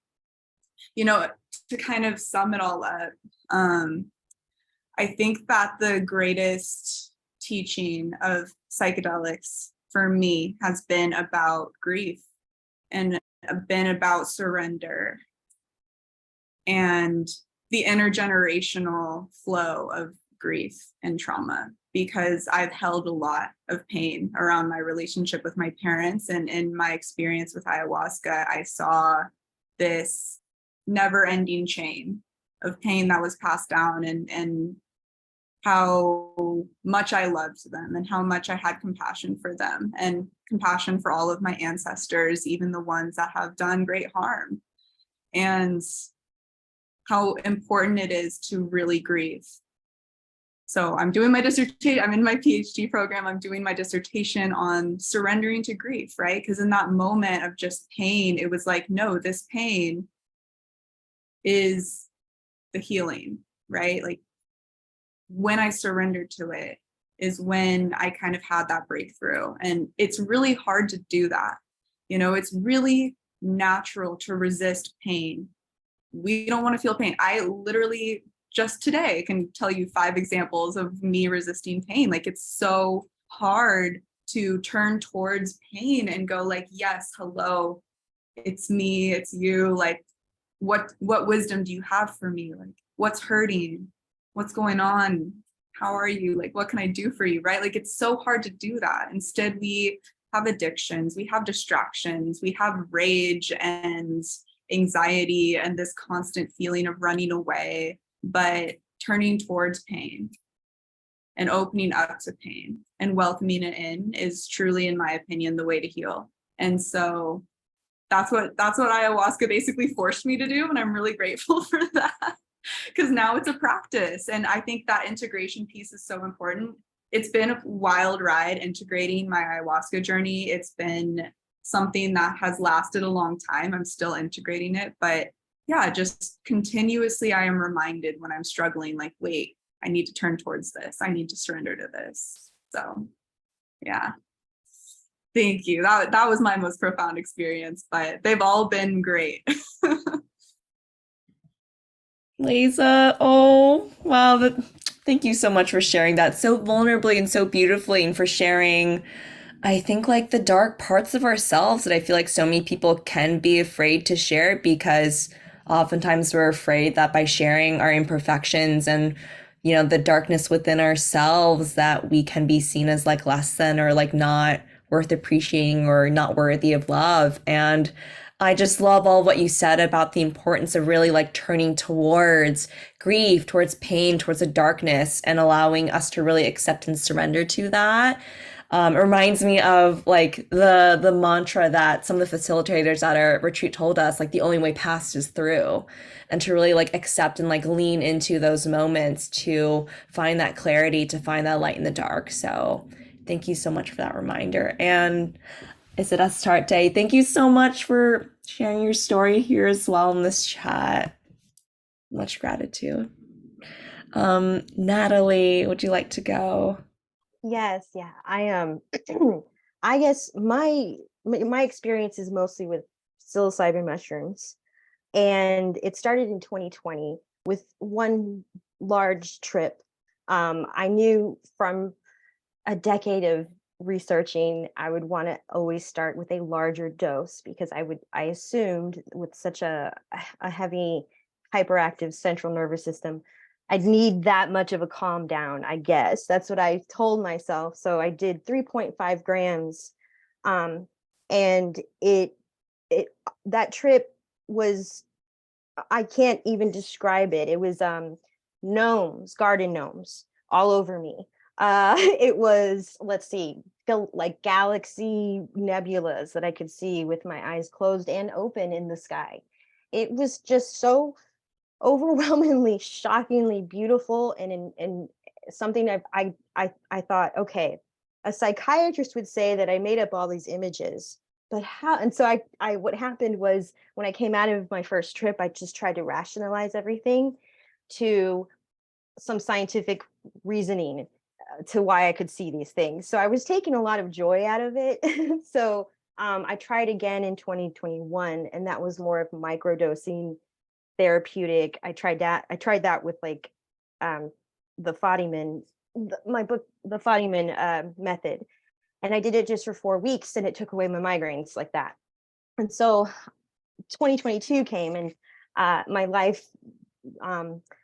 to kind of sum it all up, I think that the greatest teaching of psychedelics for me has been about grief, and been about surrender, and the intergenerational flow of grief and trauma. because I've held a lot of pain around my relationship with my parents. And in my experience with ayahuasca, I saw this never-ending chain of pain that was passed down, and how much I loved them and how much I had compassion for them and compassion for all of my ancestors, even the ones that have done great harm, and how important it is to really grieve. So I'm doing my dissertation, I'm in my PhD program, I'm doing my dissertation on surrendering to grief, right? Because in that moment of just pain, it was like, no, this pain is the healing, right? Like when I surrendered to it is when I kind of had that breakthrough. And it's really hard to do that. You know, it's really natural to resist pain. We don't want to feel pain. I literally just today can tell you 5 examples of me resisting pain. Like, it's so hard to turn towards pain and go like, yes, hello, it's me, it's you. Like, what wisdom do you have for me? Like, what's hurting? What's going on? How are you? Like, what can I do for you? Right? Like, it's so hard to do that. Instead, we have addictions, we have distractions, we have rage and anxiety and this constant feeling of running away. But turning towards pain and opening up to pain and welcoming it in is truly, in my opinion, the way to heal. And so that's what ayahuasca basically forced me to do. And I'm really grateful for that, because now it's a practice. And I think that integration piece is so important. It's been a wild ride integrating my ayahuasca journey. It's been something that has lasted a long time. I'm still integrating it, but yeah, just continuously I am reminded when I'm struggling, like, wait, I need to turn towards this. I need to surrender to this. So yeah, thank you. That was my most profound experience, but they've all been great. Lezah, oh, wow. Thank you so much for sharing that so vulnerably and so beautifully, and for sharing, I think, like the dark parts of ourselves that I feel like so many people can be afraid to share, because oftentimes we're afraid that by sharing our imperfections and, you know, the darkness within ourselves, that we can be seen as like less than, or like not worth appreciating, or not worthy of love. And I just love all what you said about the importance of really like turning towards grief, towards pain, towards the darkness, and allowing us to really accept and surrender to that. It reminds me of like the mantra that some of the facilitators at our retreat told us, like the only way past is through, and to really like accept and like lean into those moments to find that clarity, to find that light in the dark. So thank you so much for that reminder. And is it Astarte? Thank you so much for sharing your story here as well in this chat. Much gratitude. Natalie, would you like to go? Yes, yeah. I guess my experience is mostly with psilocybin mushrooms, and it started in 2020 with one large trip. I knew from a decade of researching, I would want to always start with a larger dose, because I assumed with such a heavy hyperactive central nervous system, I'd need that much of a calm down, I guess. That's what I told myself. So I did 3.5 grams. And it that trip was, I can't even describe it. It was gnomes, garden gnomes all over me. It was, let's see, like galaxy nebulas that I could see with my eyes closed and open in the sky. It was just so overwhelmingly, shockingly beautiful, and something I thought, okay, a psychiatrist would say that I made up all these images, but how? And so I what happened was, when I came out of my first trip, I just tried to rationalize everything to some scientific reasoning to why I could see these things. So I was taking a lot of joy out of it. So I tried again in 2021, and that was more of microdosing therapeutic. I tried that with like the Fadiman, my book, the Fadiman method. And I did it just for 4 weeks, and it took away my migraines like that. And so 2022 came, and my life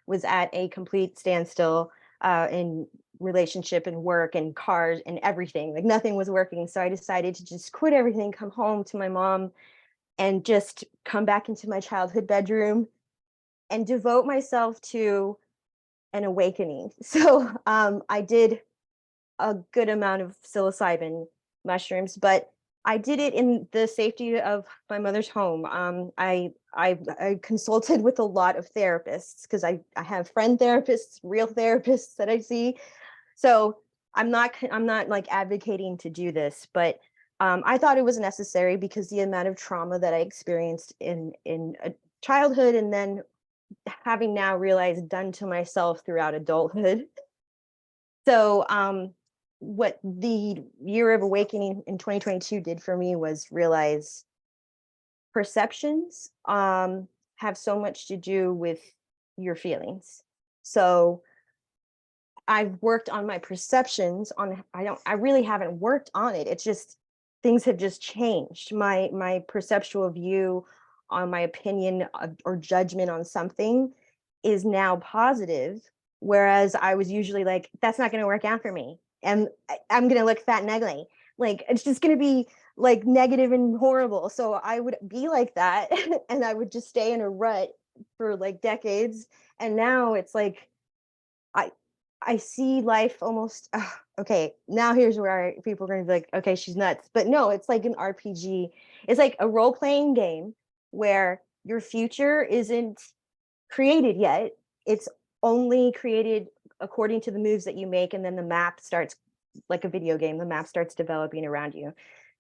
was at a complete standstill in relationship and work and cars and everything. Like nothing was working. So I decided to just quit everything, come home to my mom, and just come back into my childhood bedroom and devote myself to an awakening. So I did a good amount of psilocybin mushrooms, but I did it in the safety of my mother's home. I consulted with a lot of therapists because I have friend therapists, real therapists that I see. So I'm not like advocating to do this, but I thought it was necessary because the amount of trauma that I experienced in a childhood, and then having now realized done to myself throughout adulthood. So what the year of awakening in 2022 did for me was realize perceptions have so much to do with your feelings. So I've worked on my perceptions on, I really haven't worked on it. It's just, things have just changed. My perceptual view on my opinion or judgment on something is now positive. Whereas I was usually like, that's not going to work out for me. And I'm going to look fat and ugly. Like, it's just going to be like negative and horrible. So I would be like that and I would just stay in a rut for like decades. And now it's like, I see life almost, okay, now here's where people are going to be like, okay, she's nuts. But no, it's like an RPG. It's like a role-playing game where your future isn't created yet. It's only created according to the moves that you make. And then the map starts, like a video game, the map starts developing around you.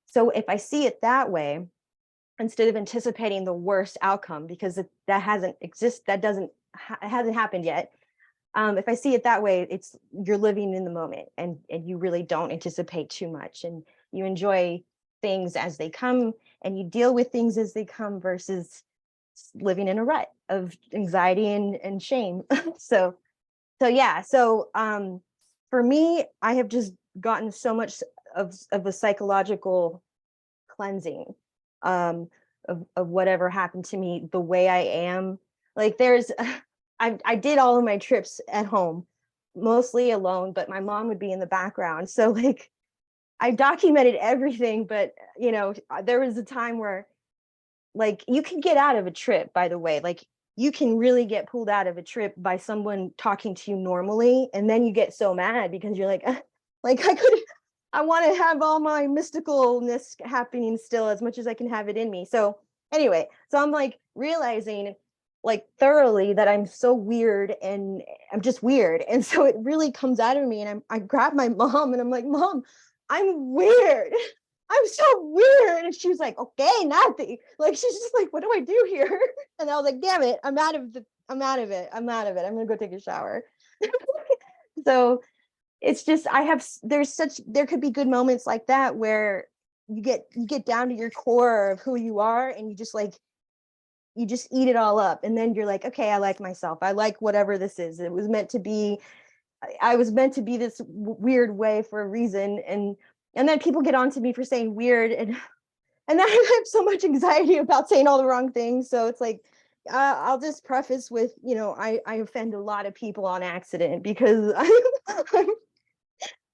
So if I see it that way, instead of anticipating the worst outcome, because that hasn't happened yet, if I see it that way, it's you're living in the moment, and you really don't anticipate too much, and you enjoy things as they come, and you deal with things as they come versus living in a rut of anxiety and shame. So yeah. So for me, I have just gotten so much of a psychological cleansing of whatever happened to me, the way I am. Like there's I did all of my trips at home, mostly alone, but my mom would be in the background. So like I documented everything, but you know, there was a time where like you can get out of a trip, by the way, like you can really get pulled out of a trip by someone talking to you normally. And then you get so mad because you're like I want to have all my mysticalness happening still as much as I can have it in me. So anyway, so I'm like realizing like thoroughly that I'm so weird and I'm just weird. And so it really comes out of me, and I grab my mom and I'm like, Mom, I'm weird. I'm so weird. And she was like, okay, Natalie. Like, she's just like, what do I do here? And I was like, damn it, I'm out of it. I'm going to go take a shower. So it's just, there could be good moments like that where you get down to your core of who you are, and you just eat it all up. And then you're like, okay, I like myself. I like whatever this is. It was meant to be, I was meant to be this weird way for a reason. And then people get on to me for saying weird. And then I have so much anxiety about saying all the wrong things. So it's like, I'll just preface with, you know, I offend a lot of people on accident because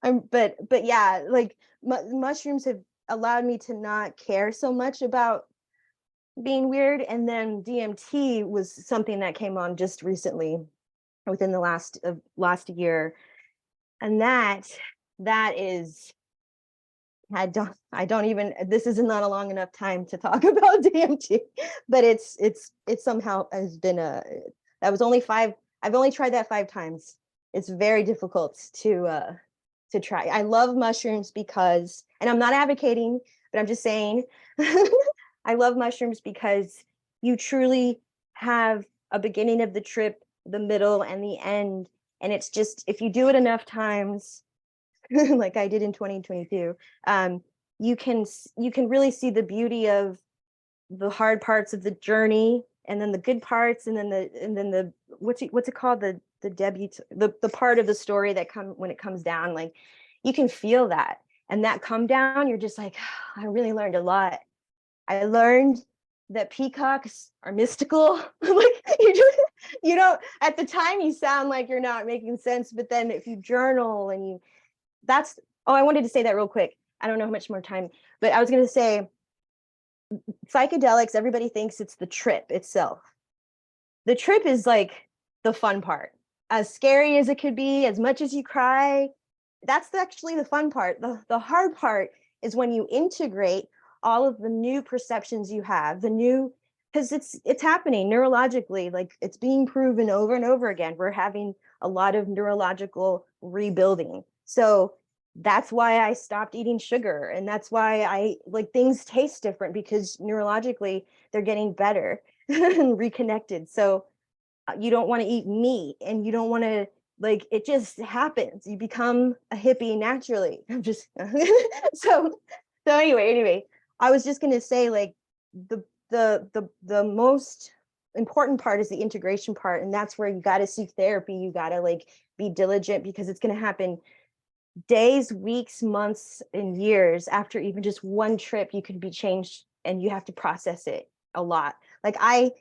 but yeah, like mushrooms have allowed me to not care so much about being weird. And then DMT was something that came on just recently within the last year. And that is, I don't even, this is not a long enough time to talk about DMT, but it's somehow has been that was only I've only tried that 5 times. It's very difficult to try. I love mushrooms because, and I'm not advocating, but I'm just saying, I love mushrooms because you truly have a beginning of the trip, the middle, and the end. And it's just, if you do it enough times, like I did in 2022, you can really see the beauty of the hard parts of the journey, and then the good parts, and then the what's it called, the debut, the part of the story that when it comes down, like you can feel that, and that come down, you're just like, I really learned a lot. I learned that peacocks are mystical. Like You don't, at the time you sound like you're not making sense, but then if you journal and I wanted to say that real quick. I don't know how much more time, but I was going to say psychedelics, everybody thinks it's the trip itself. The trip is like the fun part. As scary as it could be, as much as you cry, that's actually the fun part. The hard part is when you integrate all of the new perceptions you have, because it's happening neurologically, like it's being proven over and over again. We're having a lot of neurological rebuilding. So that's why I stopped eating sugar. And that's why I like things taste different, because neurologically they're getting better and reconnected. So you don't want to eat meat, and you don't want to, like, it just happens. You become a hippie naturally. I'm just so anyway, I was just going to say, like, the most important part is the integration part, and that's where you got to seek therapy. You got to like be diligent, because it's going to happen days, weeks, months, and years after even just one trip. You could be changed, and you have to process it a lot. Like I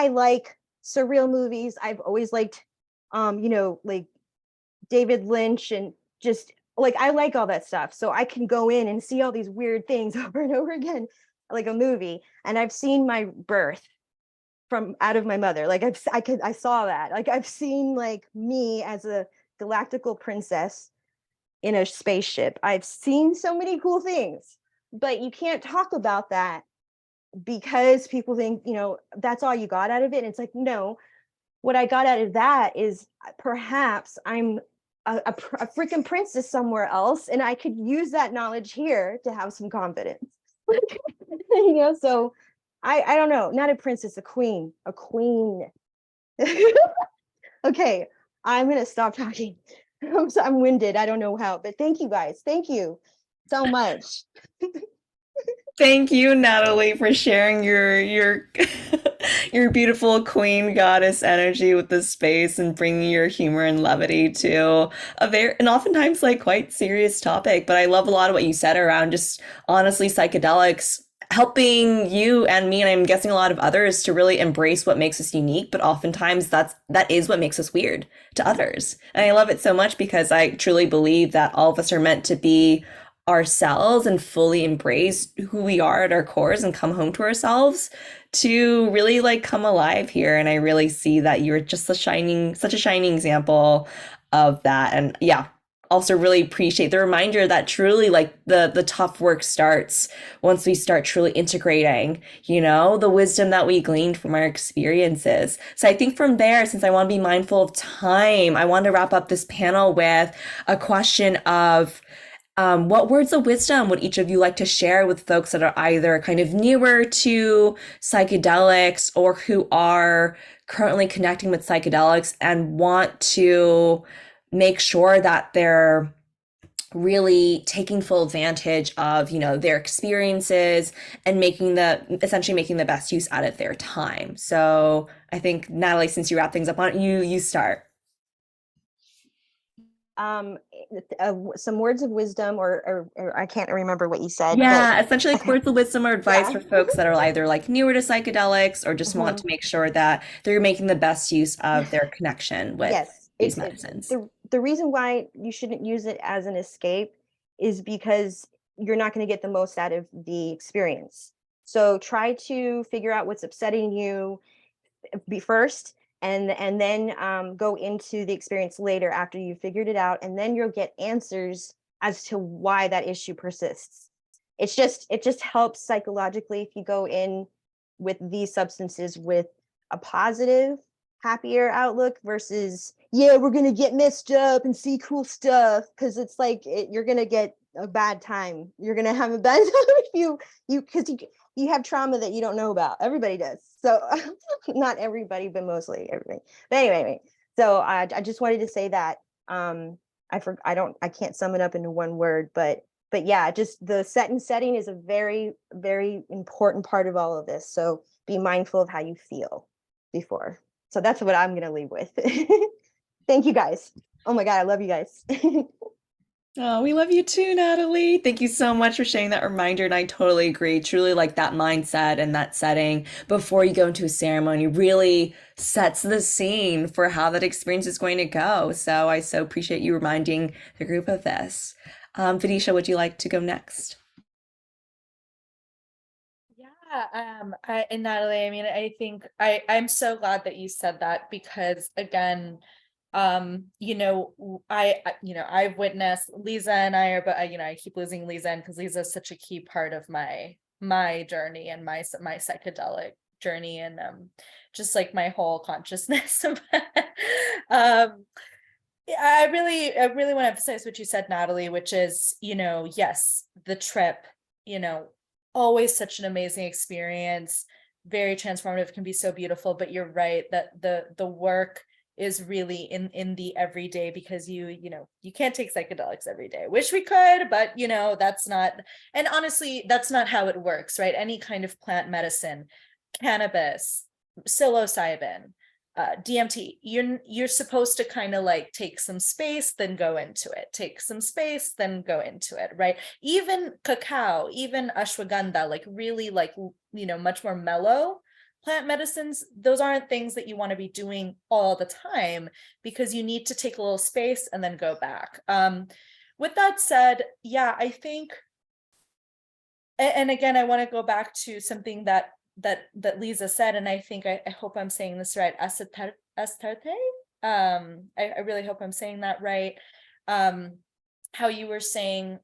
like surreal movies. I've always liked like David Lynch, and just like I like all that stuff. So I can go in and see all these weird things over and over again, like a movie. And I've seen my birth from out of my mother. Like I saw that. Like I've seen like me as a galactical princess in a spaceship. I've seen so many cool things, but you can't talk about that because people think, that's all you got out of it. And it's like, no, what I got out of that is perhaps I'm a freaking princess somewhere else, and I could use that knowledge here to have some confidence. So I don't know, not a princess, a queen. Okay, I'm gonna stop talking. I'm winded. I don't know how, but thank you guys. Thank you so much. Thank you, Natalie, for sharing your your beautiful queen goddess energy with this space and bringing your humor and levity to a very and oftentimes like quite serious topic. But I love a lot of what you said around just honestly psychedelics helping you and me, and I'm guessing a lot of others, to really embrace what makes us unique. But oftentimes that is what makes us weird to others. And I love it so much because I truly believe that all of us are meant to be ourselves and fully embrace who we are at our cores and come home to ourselves to really like come alive here. And I really see that you're just such a shining example of that. And yeah, also really appreciate the reminder that truly like the tough work starts once we start truly integrating, the wisdom that we gleaned from our experiences. So I think from there, since I want to be mindful of time, I want to wrap up this panel with a question of what words of wisdom would each of you like to share with folks that are either kind of newer to psychedelics or who are currently connecting with psychedelics and want to make sure that they're really taking full advantage of, their experiences and essentially making the best use out of their time. So I think, Natalie, since you wrap things up, why don't you start? Some words of wisdom, or I can't remember what you said. Yeah, but, essentially okay. words of wisdom or advice Yeah. for folks that are either like newer to psychedelics or just want to make sure that they're making the best use of their connection with Yes, these medicines. the reason why you shouldn't use it as an escape is because you're not going to get the most out of the experience. So try to figure out what's upsetting you first, and then go into the experience later after you figured it out, and then you'll get answers as to why that issue persists. It just helps psychologically if you go in with these substances with a positive, happier outlook versus, yeah, we're gonna get messed up and see cool stuff, because it's like you're gonna get a bad time. You're gonna have a bad time if because you have trauma that you don't know about. Everybody does. So not everybody, but mostly everybody. But anyway, so I just wanted to say that I can't sum it up into one word, but yeah, just the setting is a very, very important part of all of this. So be mindful of how you feel before. So that's what I'm going to leave with. Thank you guys. Oh my God, I love you guys. Oh, we love you too, Natalie. Thank you so much for sharing that reminder. And I totally agree. Truly, like that mindset and that setting before you go into a ceremony really sets the scene for how that experience is going to go. So I so appreciate you reminding the group of this. Vidisha, would you like to go next? Yeah, and Natalie, I mean, I think I'm so glad that you said that because again, I've witnessed Lezah and I are, but I keep losing Lezah because Lezah is such a key part of my journey and my psychedelic journey and just like my whole consciousness. I really want to emphasize what you said, Natalie, which is, yes, the trip, you know, always such an amazing experience, very transformative, can be so beautiful, but you're right that the work is really in the everyday because you can't take psychedelics every day. Wish we could, but that's not, and honestly, that's not how it works, right? Any kind of plant medicine, cannabis, psilocybin, DMT, you're supposed to kind of like take some space, then go into it, take some space, then go into it, right? Even cacao, even ashwagandha, like really like, much more mellow plant medicines, those aren't things that you want to be doing all the time because you need to take a little space and then go back. With that said, yeah, I think, and again, I want to go back to something that Lezah said, and I think I hope I'm saying this right, Astarte. I really hope I'm saying that right. How you were saying,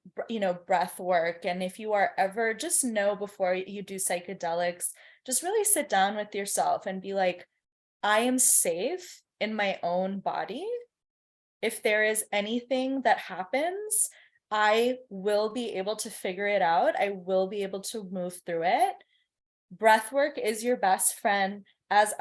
breath work, and if you are ever, just know before you do psychedelics, just really sit down with yourself and be like, I am safe in my own body. If there is anything that happens, I will be able to figure it out. I will be able to move through it. Breath work is your best friend. As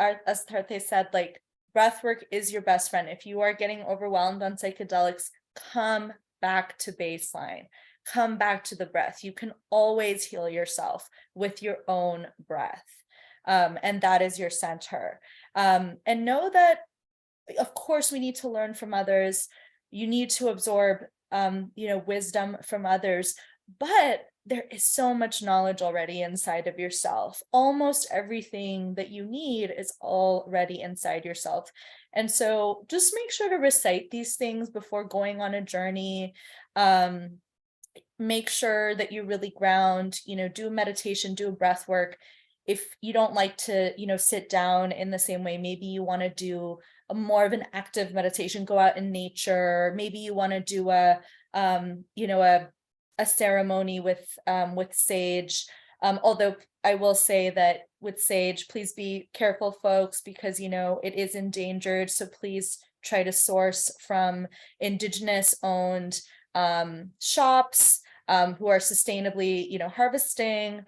Tarte said, like breath work is your best friend. If you are getting overwhelmed on psychedelics, come back to baseline. Come back to the breath. You can always heal yourself with your own breath. And that is your center. And know that, of course, we need to learn from others. You need to absorb, wisdom from others, but there is so much knowledge already inside of yourself. Almost everything that you need is already inside yourself. And so just make sure to recite these things before going on a journey. Make sure that you really ground, do meditation, do breath work. If you don't like to, sit down in the same way, maybe you want to do more of an active meditation, go out in nature. Maybe you want to do a ceremony with sage. Although I will say that with sage, please be careful, folks, because it is endangered. So please try to source from indigenous owned shops who are sustainably, harvesting.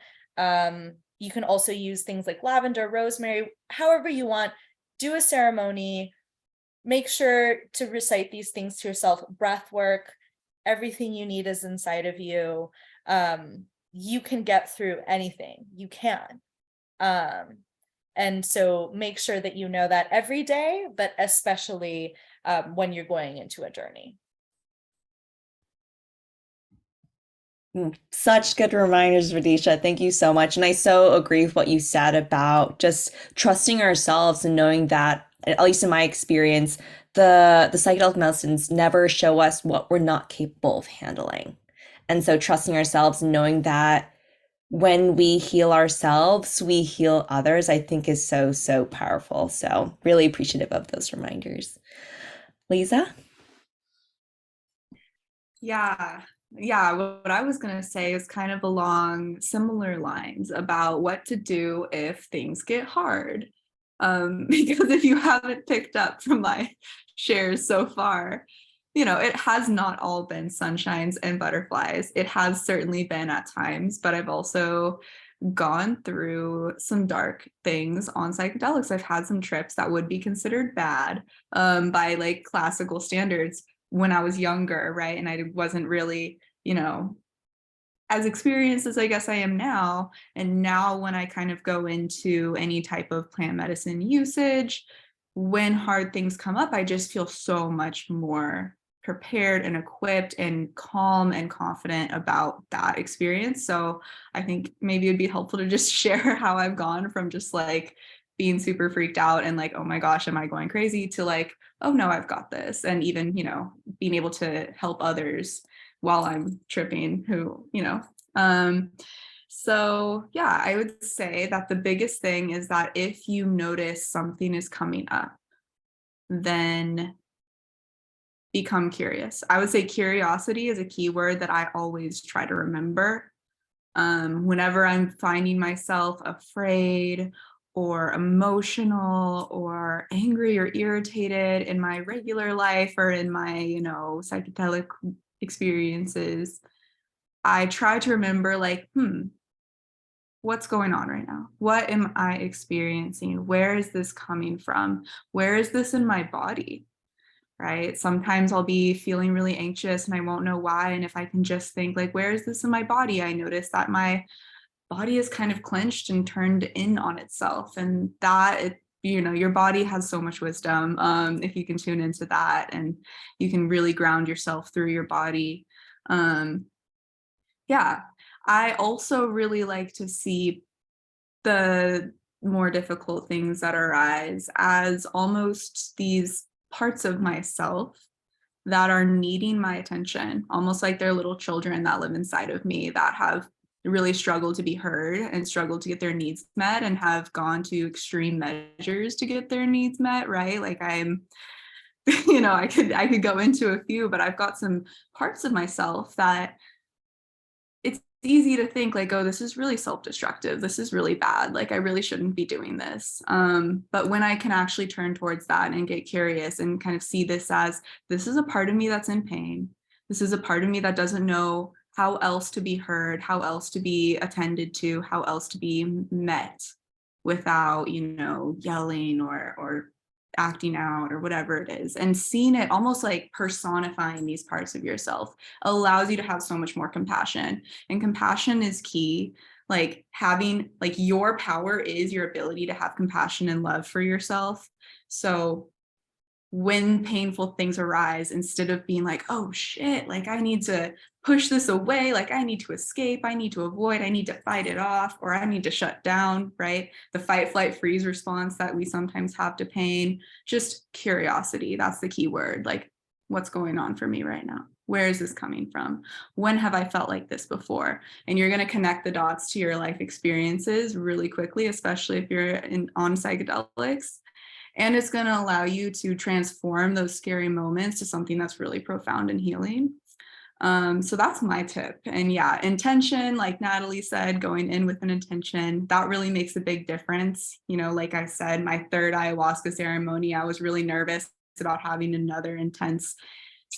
You can also use things like lavender, rosemary, however you want. Do a ceremony. Make sure to recite these things to yourself. Breath work. Everything you need is inside of you. You can get through anything. You can. And so make sure that you know that every day, but especially when you're going into a journey. Such good reminders, Vidisha. Thank you so much. And I so agree with what you said about just trusting ourselves and knowing that, at least in my experience, the psychedelic medicines never show us what we're not capable of handling. And so trusting ourselves and knowing that when we heal ourselves, we heal others, I think is so, so powerful. So really appreciative of those reminders. Lezah? Yeah, what I was going to say is kind of along similar lines about what to do if things get hard. Because if you haven't picked up from my shares so far, it has not all been sunshines and butterflies. It has certainly been at times, but I've also gone through some dark things on psychedelics. I've had some trips that would be considered bad by like classical standards when I was younger, right? And I wasn't really, as experienced as I guess I am now. And now when I kind of go into any type of plant medicine usage, when hard things come up, I just feel so much more prepared and equipped and calm and confident about that experience. So I think maybe it'd be helpful to just share how I've gone from just like being super freaked out and like, oh my gosh, am I going crazy, to like, oh no, I've got this. And even, you know, being able to help others while I'm tripping, who, you know. So yeah, I would say that the biggest thing is that if you notice something is coming up, then become curious. I would say curiosity is a key word that I always try to remember. Whenever I'm finding myself afraid or emotional or angry or irritated in my regular life or in my, you know, psychedelic experiences, I try to remember like, what's going on right now? What am I experiencing? Where is this coming from? Where is this in my body? Right? Sometimes I'll be feeling really anxious and I won't know why. And if I can just think like, where is this in my body? I notice that my body is kind of clenched and turned in on itself. And that, you know, your body has so much wisdom if you can tune into that, and you can really ground yourself through your body. Yeah, I also really like to see the more difficult things that arise as almost these parts of myself that are needing my attention, almost like they're little children that live inside of me that have really struggled to be heard and struggled to get their needs met and have gone to extreme measures to get their needs met, right? Like I'm, you know, I could go into a few, but I've got some parts of myself that it's easy to think like, oh, this is really self-destructive. This is really bad. Like I really shouldn't be doing this. But when I can actually turn towards that and get curious and kind of see this as, this is a part of me that's in pain. This is a part of me that doesn't know how else to be heard, how else to be attended to, how else to be met without, you know, yelling or acting out or whatever it is. And seeing it, almost like personifying these parts of yourself, allows you to have so much more compassion. And compassion is key. Like having, like, your power is your ability to have compassion and love for yourself. So when painful things arise, instead of being like, oh shit, like I need to push this away, like I need to escape, I need to avoid, I need to fight it off, or I need to shut down, right? The fight, flight, freeze response that we sometimes have to pain. Just curiosity, that's the key word. Like, what's going on for me right now? Where is this coming from? When have I felt like this before? And you're going to connect the dots to your life experiences really quickly, especially if you're on psychedelics. And it's going to allow you to transform those scary moments to something that's really profound and healing. So that's my tip. And yeah, intention, like Natalie said, going in with an intention, that really makes a big difference. You know, like I said, my third ayahuasca ceremony, I was really nervous about having another intense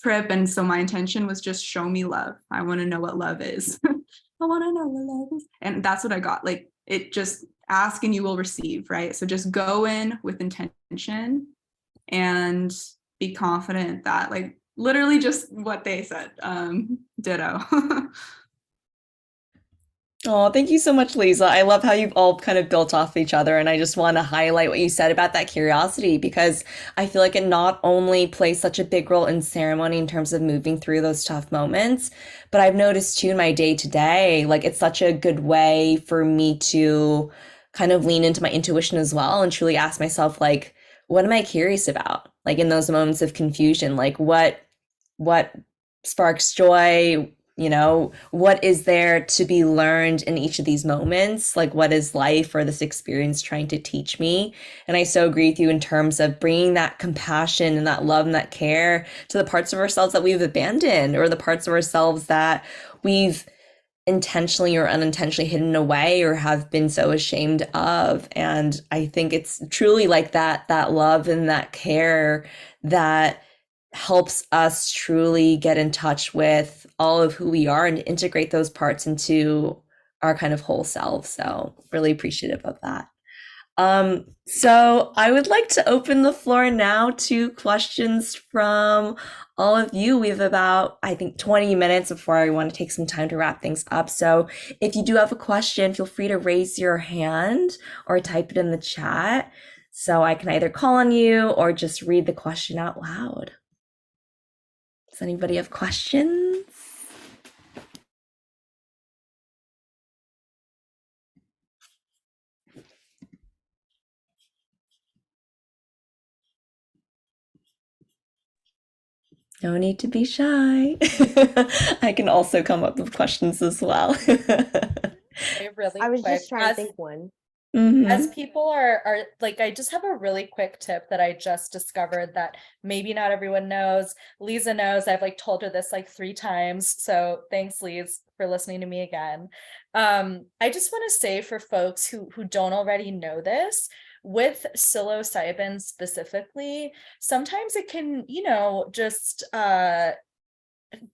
trip. And so my intention was just show me love. I want to know what love is. I want to know what love is. And that's what I got. Like, it just, ask and you will receive, right? So just go in with intention and be confident that, like, literally just what they said. Ditto. Oh, thank you so much, Lezah. I love how you've all kind of built off each other. And I just want to highlight what you said about that curiosity, because I feel like it not only plays such a big role in ceremony in terms of moving through those tough moments, but I've noticed too in my day to day, like it's such a good way for me to kind of lean into my intuition as well and truly ask myself, like, what am I curious about? Like in those moments of confusion, like what sparks joy? You know, what is there to be learned in each of these moments? Like, what is life or this experience trying to teach me? And I so agree with you in terms of bringing that compassion and that love and that care to the parts of ourselves that we've abandoned, or the parts of ourselves that we've intentionally or unintentionally hidden away or have been so ashamed of. And I think it's truly like that love and that care that helps us truly get in touch with all of who we are and integrate those parts into our kind of whole self. So really appreciative of that. So I would like to open the floor now to questions from all of you. We have about, I think, 20 minutes before I want to take some time to wrap things up. So if you do have a question, feel free to raise your hand or type it in the chat so I can either call on you or just read the question out loud. Does anybody have questions? No need to be shy. I can also come up with questions as well. Really I was quick, just trying to think one. as Mhm. people are like, I just have a really quick tip that I just discovered that maybe not everyone knows. Lezah knows. I've like told her this like 3 times. So thanks, Lez, for listening to me again. I just want to say for folks who don't already know this, with psilocybin specifically, sometimes it can, just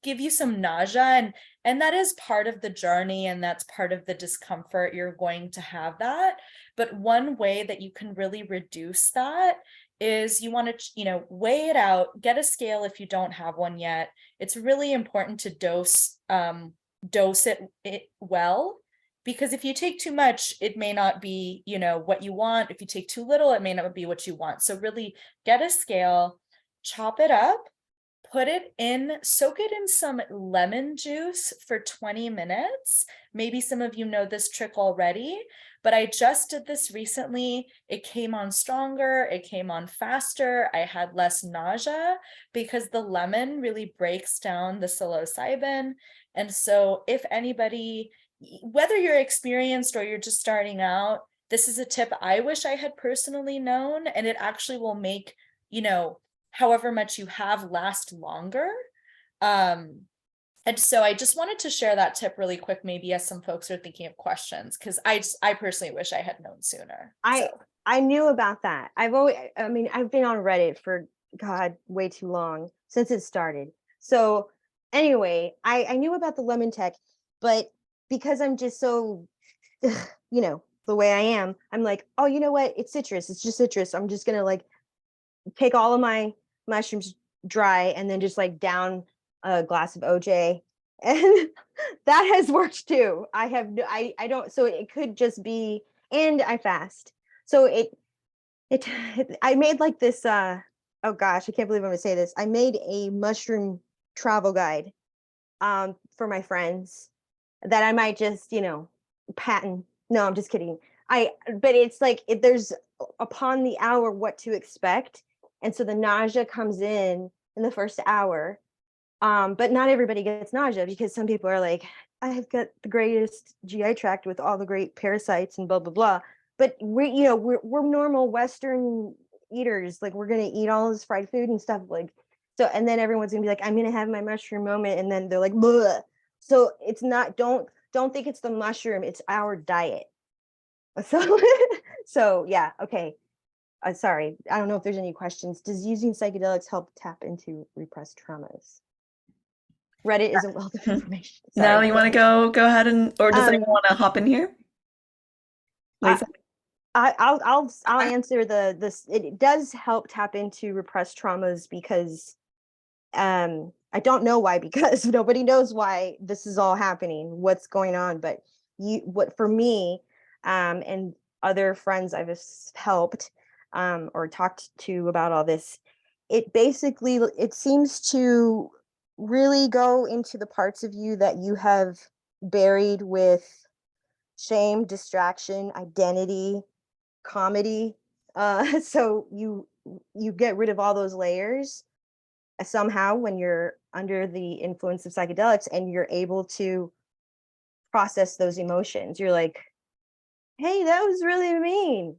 give you some nausea, and that is part of the journey, and that's part of the discomfort. You're going to have that, but one way that you can really reduce that is you want to weigh it out, get a scale if you don't have one yet. It's really important to dose it well, because if you take too much, it may not be what you want. If you take too little, it may not be what you want. So really get a scale, chop it up, put it in, soak it in some lemon juice for 20 minutes. Maybe some of you know this trick already, but I just did this recently. It came on stronger, it came on faster. I had less nausea because the lemon really breaks down the psilocybin. And so if anybody, whether you're experienced or you're just starting out, this is a tip I wish I had personally known, and it actually will make, however much you have last longer. And so I just wanted to share that tip really quick, maybe as some folks are thinking of questions, because I personally wish I had known sooner. I knew about that. I've been on Reddit for God, way too long, since it started. So anyway, I knew about the lemon tech, but because I'm just so, the way I am, I'm like, oh, you know what? It's citrus. It's just citrus. I'm just going to like take all of my mushrooms dry and then just like down a glass of OJ. And that has worked too. I don't, so it could just be, and I fast. So I made like this, oh gosh, I can't believe I'm gonna say this. I made a mushroom travel guide for my friends that I might just, patent. No, I'm just kidding. But it's like, there's upon the hour what to expect. And so the nausea comes in the first hour. But not everybody gets nausea, because some people are like, I've got the greatest GI tract with all the great parasites and blah, blah, blah. But we're normal Western eaters. Like, we're going to eat all this fried food and stuff, like, so, and then everyone's gonna be like, I'm going to have my mushroom moment. And then they're like, bleh. So it's not, don't think it's the mushroom, it's our diet. So, so yeah. Okay. Sorry. I don't know if there's any questions. Does using psychedelics help tap into repressed traumas? Reddit is a wealth of information. No, Sorry. you want to go ahead or does anyone want to hop in here? Lezah? I'll answer this. It does help tap into repressed traumas, because I don't know why, because nobody knows why this is all happening, what's going on. But what for me, and other friends I've helped or talked to about all this, it seems to really go into the parts of you that you have buried with shame, distraction, identity, comedy. So you get rid of all those layers somehow when you're under the influence of psychedelics, and you're able to process those emotions. You're like, hey, that was really mean.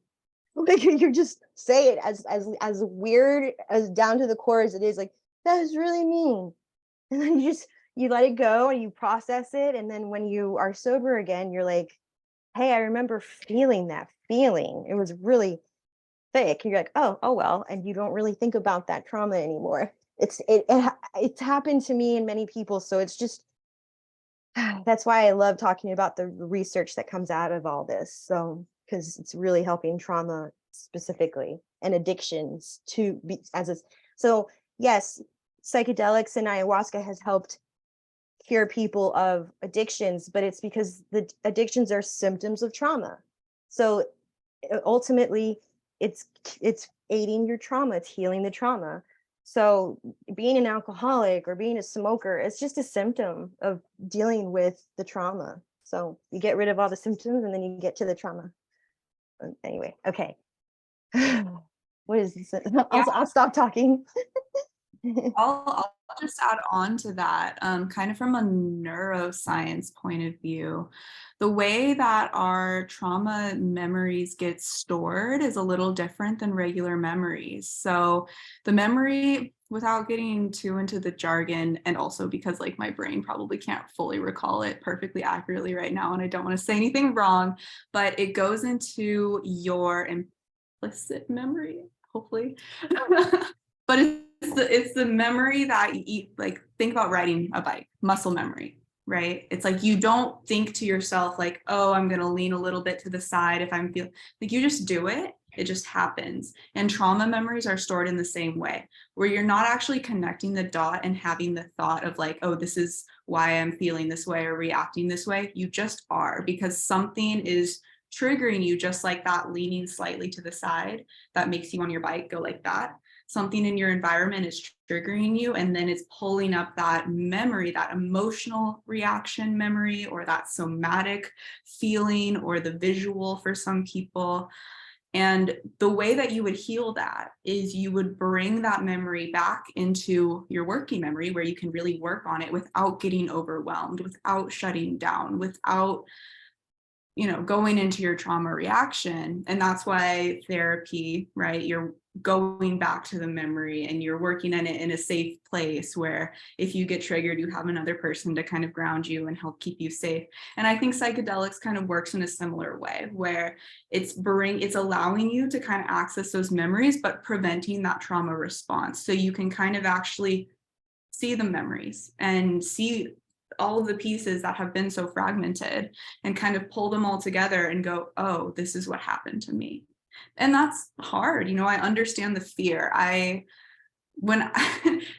Like, you just say it as weird, as down to the core as it is, like, that was really mean. And then you let it go and you process it. And then when you are sober again, you're like, hey, I remember feeling that feeling. It was really thick. You're like, oh well. And you don't really think about that trauma anymore. It's happened to me and many people. So it's just, that's why I love talking about the research that comes out of all this. So, because it's really helping trauma specifically, and addictions to be so yes, psychedelics and ayahuasca has helped cure people of addictions, but it's because the addictions are symptoms of trauma. So ultimately it's aiding your trauma, it's healing the trauma. So being an alcoholic or being a smoker, it's just a symptom of dealing with the trauma. So you get rid of all the symptoms and then you get to the trauma. Anyway, okay. What is this? I'll stop talking. I'll just add on to that, kind of from a neuroscience point of view. The way that our trauma memories get stored is a little different than regular memories. So the memory, without getting too into the jargon, and also because like my brain probably can't fully recall it perfectly accurately right now, and I don't want to say anything wrong, but it goes into your implicit memory, hopefully. But it's the memory that you eat, like think about riding a bike, muscle memory, right? It's like you don't think to yourself like, oh, I'm gonna lean a little bit to the side if I'm feeling, like you just do it. It just happens. And trauma memories are stored in the same way, where you're not actually connecting the dot and having the thought of like, oh, this is why I'm feeling this way or reacting this way. You just are, because something is triggering you, just like that leaning slightly to the side that makes you on your bike go like that. Something in your environment is triggering you, and then it's pulling up that memory, that emotional reaction memory, or that somatic feeling, or the visual for some people. And the way that you would heal that is you would bring that memory back into your working memory, where you can really work on it without getting overwhelmed, without shutting down, without going into your trauma reaction. And that's why therapy, right? You're going back to the memory and you're working in it in a safe place where if you get triggered, you have another person to kind of ground you and help keep you safe. And I think psychedelics kind of works in a similar way, where it's allowing you to kind of access those memories, but preventing that trauma response. So you can kind of actually see the memories and see all of the pieces that have been so fragmented and kind of pull them all together and go, oh, this is what happened to me. And that's hard. I understand the fear.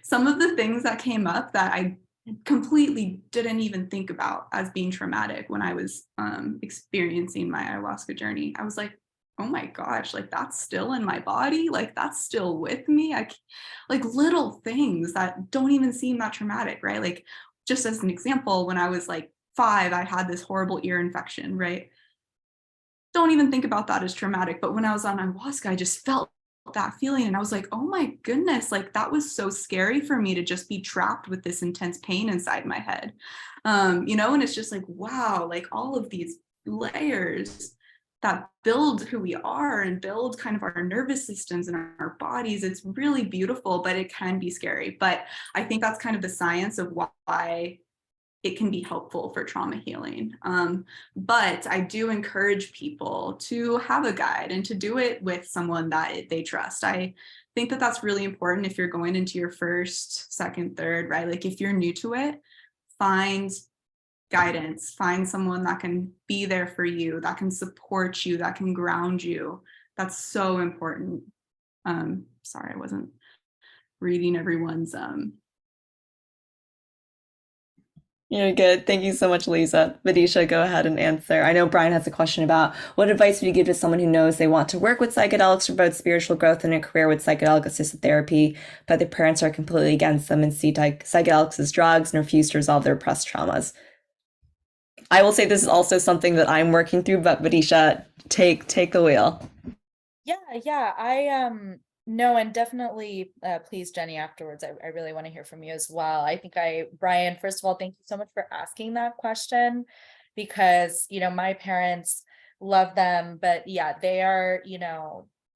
Some of the things that came up that I completely didn't even think about as being traumatic when I was experiencing my ayahuasca journey, I was like, oh my gosh, like that's still in my body, like that's still with me. Like little things that don't even seem that traumatic, right? Like just as an example, when I was like 5, I had this horrible ear infection, right? Don't even think about that as traumatic. But when I was on ayahuasca, I just felt that feeling. And I was like, oh my goodness, like that was so scary for me to just be trapped with this intense pain inside my head. And it's just like, wow, like all of these layers that build who we are and build kind of our nervous systems and our bodies. It's really beautiful, but it can be scary. But I think that's kind of the science of why it can be helpful for trauma healing. But I do encourage people to have a guide and to do it with someone that they trust. I think that that's really important if you're going into your first, second, third, right? Like if you're new to it, find guidance, find someone that can be there for you, that can support you, that can ground you. That's so important. Sorry, I wasn't reading everyone's. You're good. Thank you so much, Lezah. Vidisha, go ahead and answer. I know Brian has a question about what advice would you give to someone who knows they want to work with psychedelics for both spiritual growth and a career with psychedelic assisted therapy, but their parents are completely against them and see psychedelics as drugs and refuse to resolve their repressed traumas. I will say this is also something that I'm working through, but Vidisha, take the wheel. Yeah. No, and definitely please, Jenny, afterwards. I really want to hear from you as well. I think Brian, first of all, thank you so much for asking that question, because, my parents love them, but yeah, they are,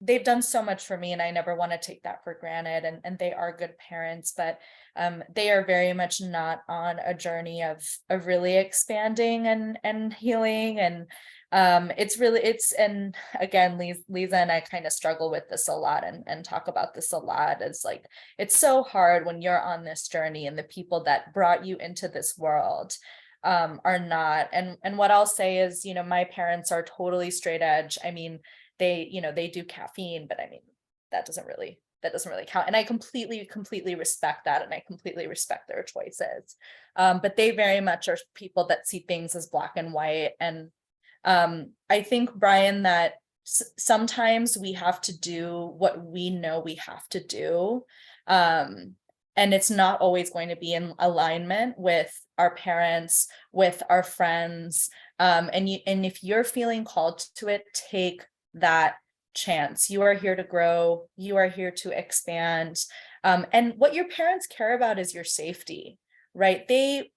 they've done so much for me and I never want to take that for granted. And they are good parents, but they are very much not on a journey of really expanding and healing. And and again, Lezah and I kind of struggle with this a lot and talk about this a lot. It's like, it's so hard when you're on this journey and the people that brought you into this world are not. And what I'll say is, my parents are totally straight edge. I mean, they do caffeine, but I mean, that doesn't really count. And I completely respect that. And I completely respect their choices. But they very much are people that see things as black and white. And I think, Brian, that sometimes we have to do what we know we have to do. And it's not always going to be in alignment with our parents, with our friends. And if you're feeling called to it, take that chance. You are here to grow. You are here to expand. And what your parents care about is your safety, right? They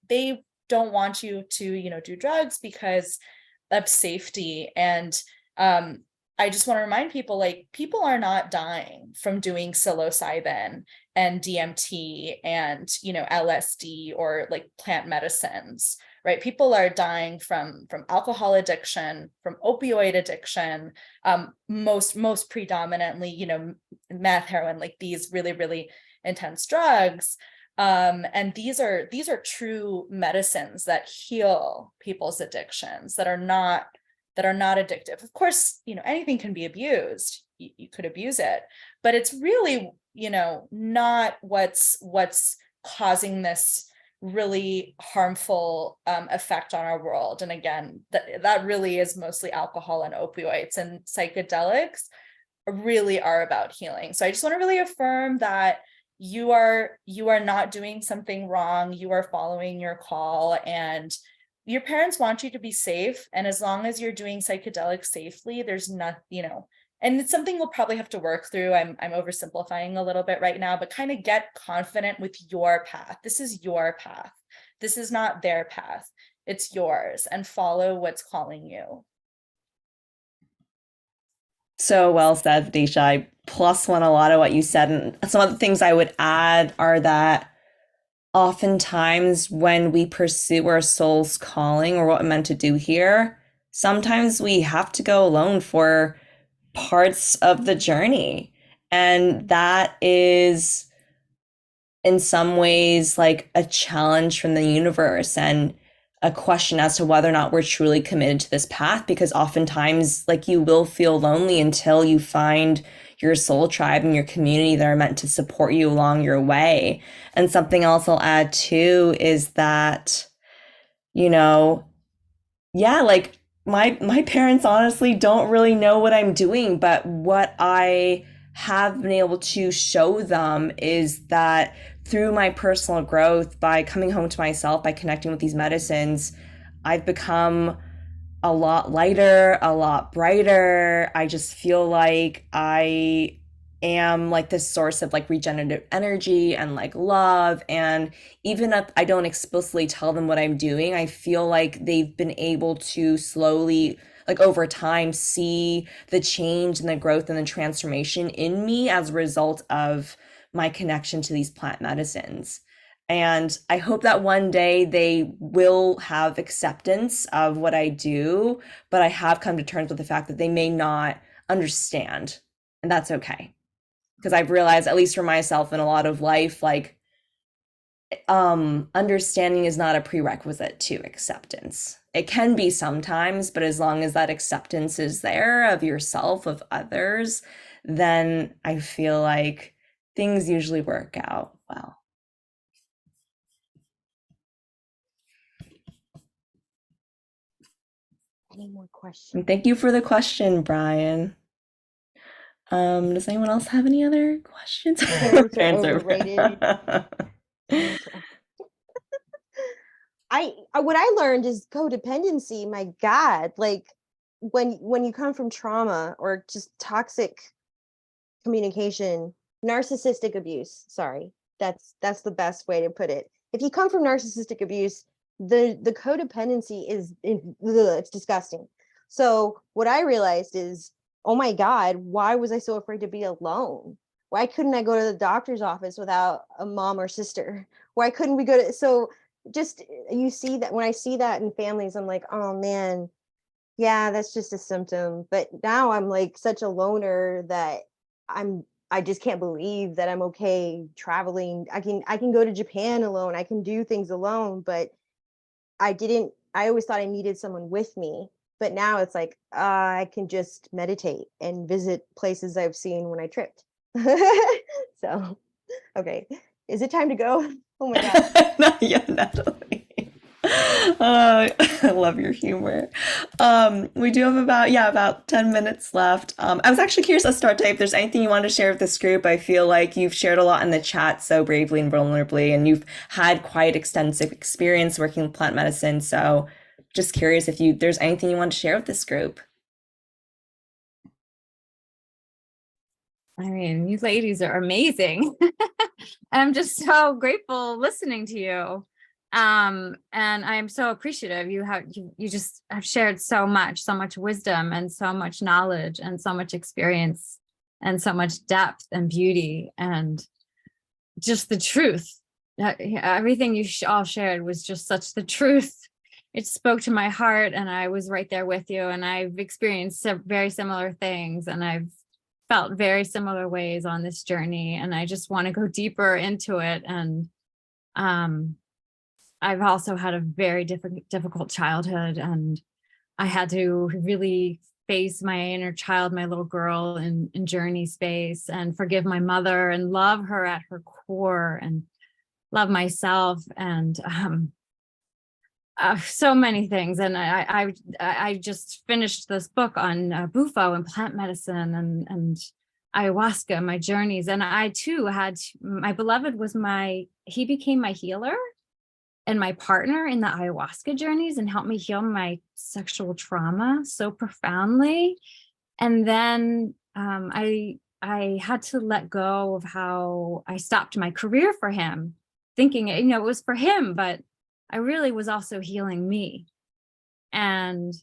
don't want you to, do drugs because of safety. And I just want to remind people, like, people are not dying from doing psilocybin and DMT and, LSD or like plant medicines, right? People are dying from alcohol addiction, from opioid addiction, most predominantly, meth, heroin, like these really, really intense drugs. And these are true medicines that heal people's addictions, that are not addictive. Of course, anything can be abused. You could abuse it, but it's really, not what's causing this really harmful effect on our world. And again, that really is mostly alcohol and opioids, and psychedelics really are about healing. So I just want to really affirm that you are not doing something wrong. You are following your call, and your parents want you to be safe. And as long as you're doing psychedelics safely, there's not, and it's something we'll probably have to work through. I'm oversimplifying a little bit right now, but kind of get confident with your path. This is your path. This is not their path. It's yours, and follow what's calling you. So well said, Vidisha. I plus one a lot of what you said. And some of the things I would add are that oftentimes when we pursue our soul's calling or what we're meant to do here, sometimes we have to go alone for parts of the journey. And that is in some ways like a challenge from the universe and a question as to whether or not we're truly committed to this path, because oftentimes like you will feel lonely until you find your soul tribe and your community that are meant to support you along your way. And something else I'll add too is that, like my parents honestly don't really know what I'm doing, but what I have been able to show them is that through my personal growth, by coming home to myself, by connecting with these medicines, I've become a lot lighter, a lot brighter. I just feel like I am like this source of like regenerative energy and like love. And even if I don't explicitly tell them what I'm doing, I feel like they've been able to slowly, like over time, see the change and the growth and the transformation in me as a result of my connection to these plant medicines. And I hope that one day they will have acceptance of what I do, but I have come to terms with the fact that they may not understand, and that's okay. Because I've realized, at least for myself in a lot of life, like understanding is not a prerequisite to acceptance. It can be sometimes, but as long as that acceptance is there of yourself, of others, then I feel like things usually work out well. Any more questions? And thank you for the question, Brian. Does anyone else have any other questions? Parents are overrated. What I learned is codependency. My God, like when you come from trauma or just toxic communication, narcissistic abuse. Sorry, that's the best way to put it. If you come from narcissistic abuse, the codependency is it's disgusting. So what I realized is, oh my God, why was I so afraid to be alone? Why couldn't I go to the doctor's office without a mom or sister? Why couldn't we go to, so just, you see that when I see that in families, I'm like, oh man, yeah, that's just a symptom. But now I'm like such a loner that I just can't believe that I'm okay traveling. I can go to Japan alone. I can do things alone, but I always thought I needed someone with me. But now it's like, I can just meditate and visit places I've seen when I tripped. So, okay. Is it time to go? Oh my God. Not yet, Natalie. I love your humor. We do have about 10 minutes left. I was actually curious, Astarte, if there's anything you want to share with this group. I feel like you've shared a lot in the chat so bravely and vulnerably, and you've had quite extensive experience working with plant medicine. So just curious if there's anything you want to share with this group. I mean, you ladies are amazing. I'm just so grateful listening to you. And I'm so appreciative. You just have shared so much wisdom and so much knowledge and so much experience and so much depth and beauty and just the truth. Everything you all shared was just such the truth. It spoke to my heart, and I was right there with you, and I've experienced very similar things, and I've felt very similar ways on this journey, and I just want to go deeper into it. And I've also had a very difficult childhood, and I had to really face my inner child, my little girl in journey space, and forgive my mother and love her at her core and love myself, and so many things. And I just finished this book on Bufo and plant medicine and ayahuasca, my journeys. And I too had, my beloved he became my healer and my partner in the ayahuasca journeys and helped me heal my sexual trauma so profoundly. And then I had to let go of how I stopped my career for him, thinking, it was for him, but I really was also healing me. And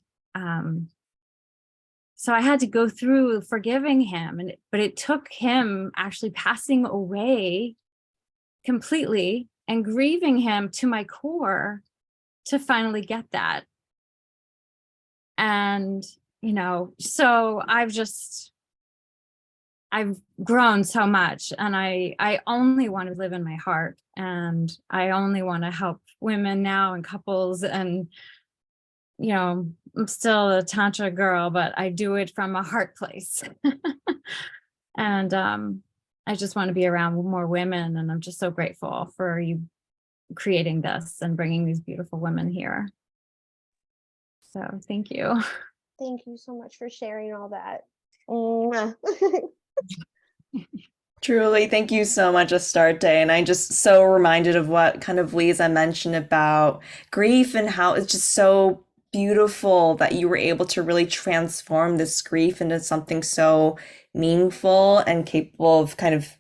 so I had to go through forgiving him, but it took him actually passing away completely and grieving him to my core to finally get that. And, so I've grown so much, and I only want to live in my heart, and I only want to help women now and couples. And, I'm still a Tantra girl, but I do it from a heart place. And I just want to be around more women, and I'm just so grateful for you creating this and bringing these beautiful women here. So thank you. Thank you so much for sharing all that. Truly, thank you so much, Astarte. And I just so reminded of what kind of Lezah mentioned about grief and how it's just so beautiful that you were able to really transform this grief into something so meaningful and capable of kind of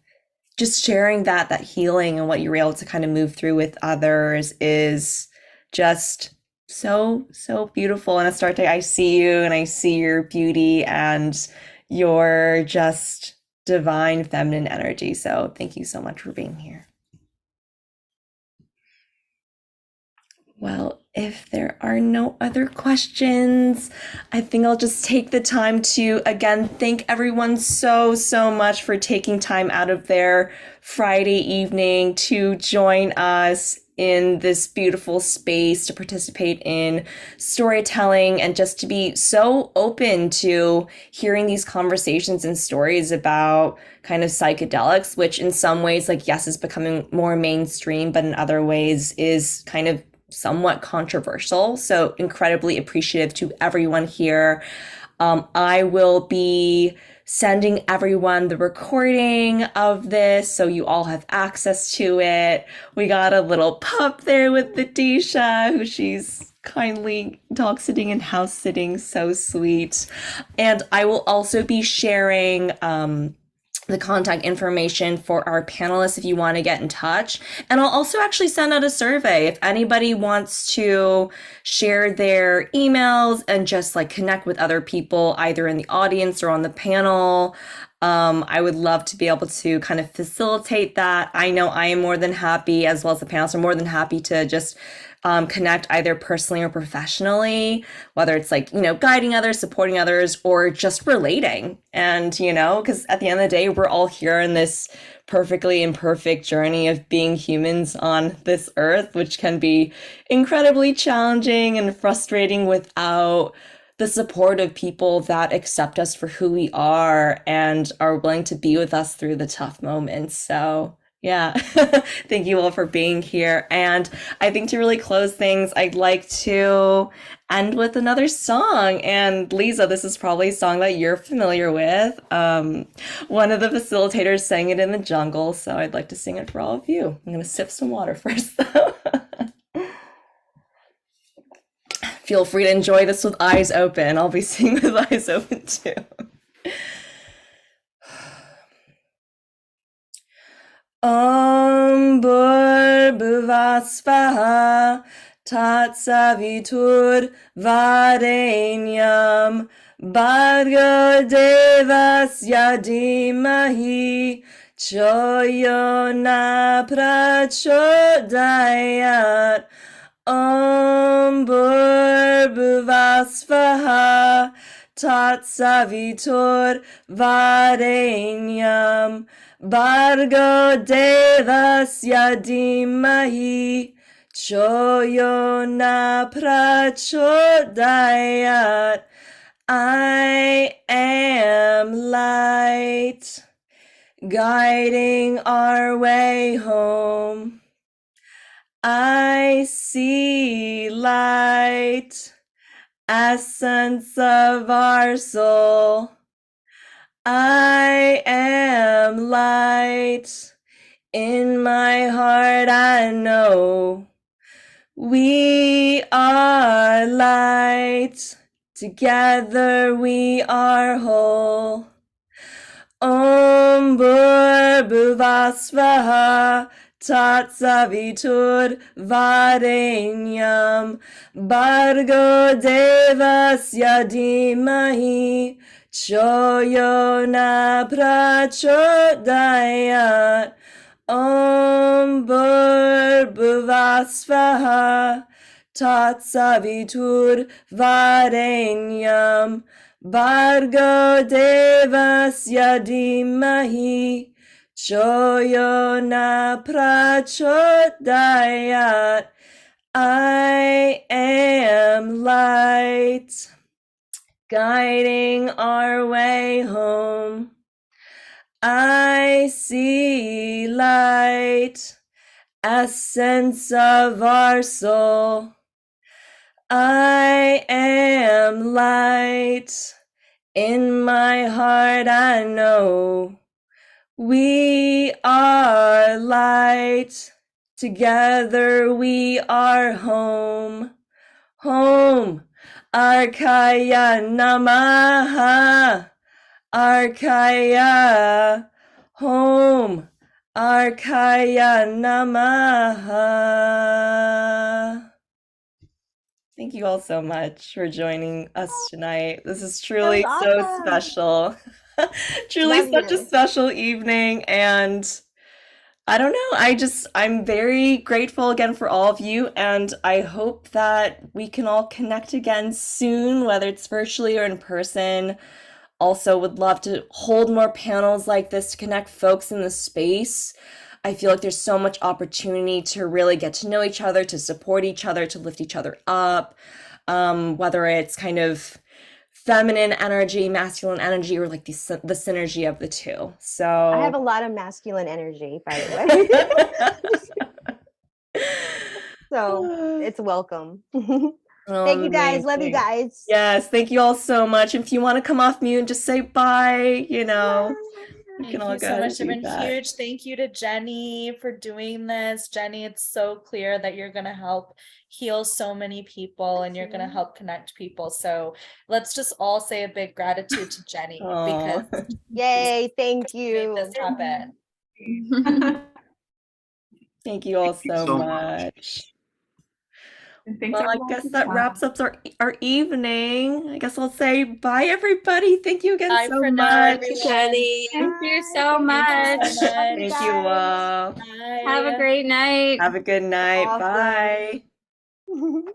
just sharing that healing, and what you were able to kind of move through with others is just so beautiful. And Astarte, I see you and I see your beauty and your just divine feminine energy. So thank you so much for being here. Well, if there are no other questions, I think I'll just take the time to again thank everyone so much for taking time out of their Friday evening to join us in this beautiful space, to participate in storytelling, and just to be so open to hearing these conversations and stories about kind of psychedelics, which in some ways, yes, is becoming more mainstream, but in other ways is kind of somewhat controversial. So incredibly appreciative to everyone here. I will be sending everyone the recording of this so you all have access to it. We got a little pup there with Vidisha, who she's kindly dog sitting and house sitting, so sweet. And I will also be sharing the contact information for our panelists if you want to get in touch. And I'll also actually send out a survey if anybody wants to share their emails and just connect with other people either in the audience or on the panel. I would love to be able to kind of facilitate that. I know I am more than happy, as well as the panelists are more than happy to just connect either personally or professionally, whether it's guiding others, supporting others, or just relating. And, because at the end of the day, we're all here in this perfectly imperfect journey of being humans on this earth, which can be incredibly challenging and frustrating without the support of people that accept us for who we are and are willing to be with us through the tough moments. So Yeah. Thank you all for being here. And I think to really close things, I'd like to end with another song. And Lezah, this is probably a song that you're familiar with. One of the facilitators sang it in the jungle, so I'd like to sing it for all of you. I'm going to sip some water first, though. Feel free to enjoy this with eyes open. I'll be singing with eyes open too. Om Bhurбhuvah Tatsavitur Varenyam Bhargo Devasya Dhimahi Choyo na prachodayat Om Bhurбhuvah Tatsavitur Varenyam Bhargo Devasya Dhimahi Choyo na prachodayat. I am light, guiding our way home. I see light, essence of our soul. I am light, in my heart I know. We are light, together we are whole. Om Bhurбhuvah Tatsavitur Varenyam Bhargo Devasya Dhimahi Choyo na prachodayat. Om Bhurбhuvah Tatsavitur Varenyam Bhargo Devasya Dhimahi Choyo na prachodayat. I am light, guiding our way home. I see light, essence of our soul. I am light, in my heart I know. We are light, together we are home. Home, Arkaya Namaha, Arkaya, home, Arkaya Namaha. Thank you all so much for joining us tonight. This is truly was so awesome. special. Truly Love such a you. special evening. And I don't know, I'm very grateful again for all of you. And I hope that we can all connect again soon, whether it's virtually or in person. Also, would love to hold more panels like this to connect folks in the space. I feel like there's so much opportunity to really get to know each other, to support each other, to lift each other up, whether it's kind of feminine energy, masculine energy, or like the synergy of the two. So I have a lot of masculine energy, by the way. So it's welcome. Thank you guys. Love you amazing. guys. Yes, thank you all so much. If you want to come off mute and just say bye, you know. We can Thank all you go so ahead much. and do Everyone, that. huge thank you to Jenny for doing this. Jenny, it's so clear that you're going to help heal so many people and you're going to help connect people. So let's just all say a big gratitude to Jenny because Oh, Yay, thank made you. this happen. thank you all Thank you so so much. And thanks Well, I everyone guess for that the wraps up our evening. I guess I'll say bye, everybody. Thank you again Bye so for now, much. everyone. Jenny. Thank you so Bye. much. Thank you so Love you much. Thank you guys. all. Bye. Have a great night. Have a good night. Awesome. Bye.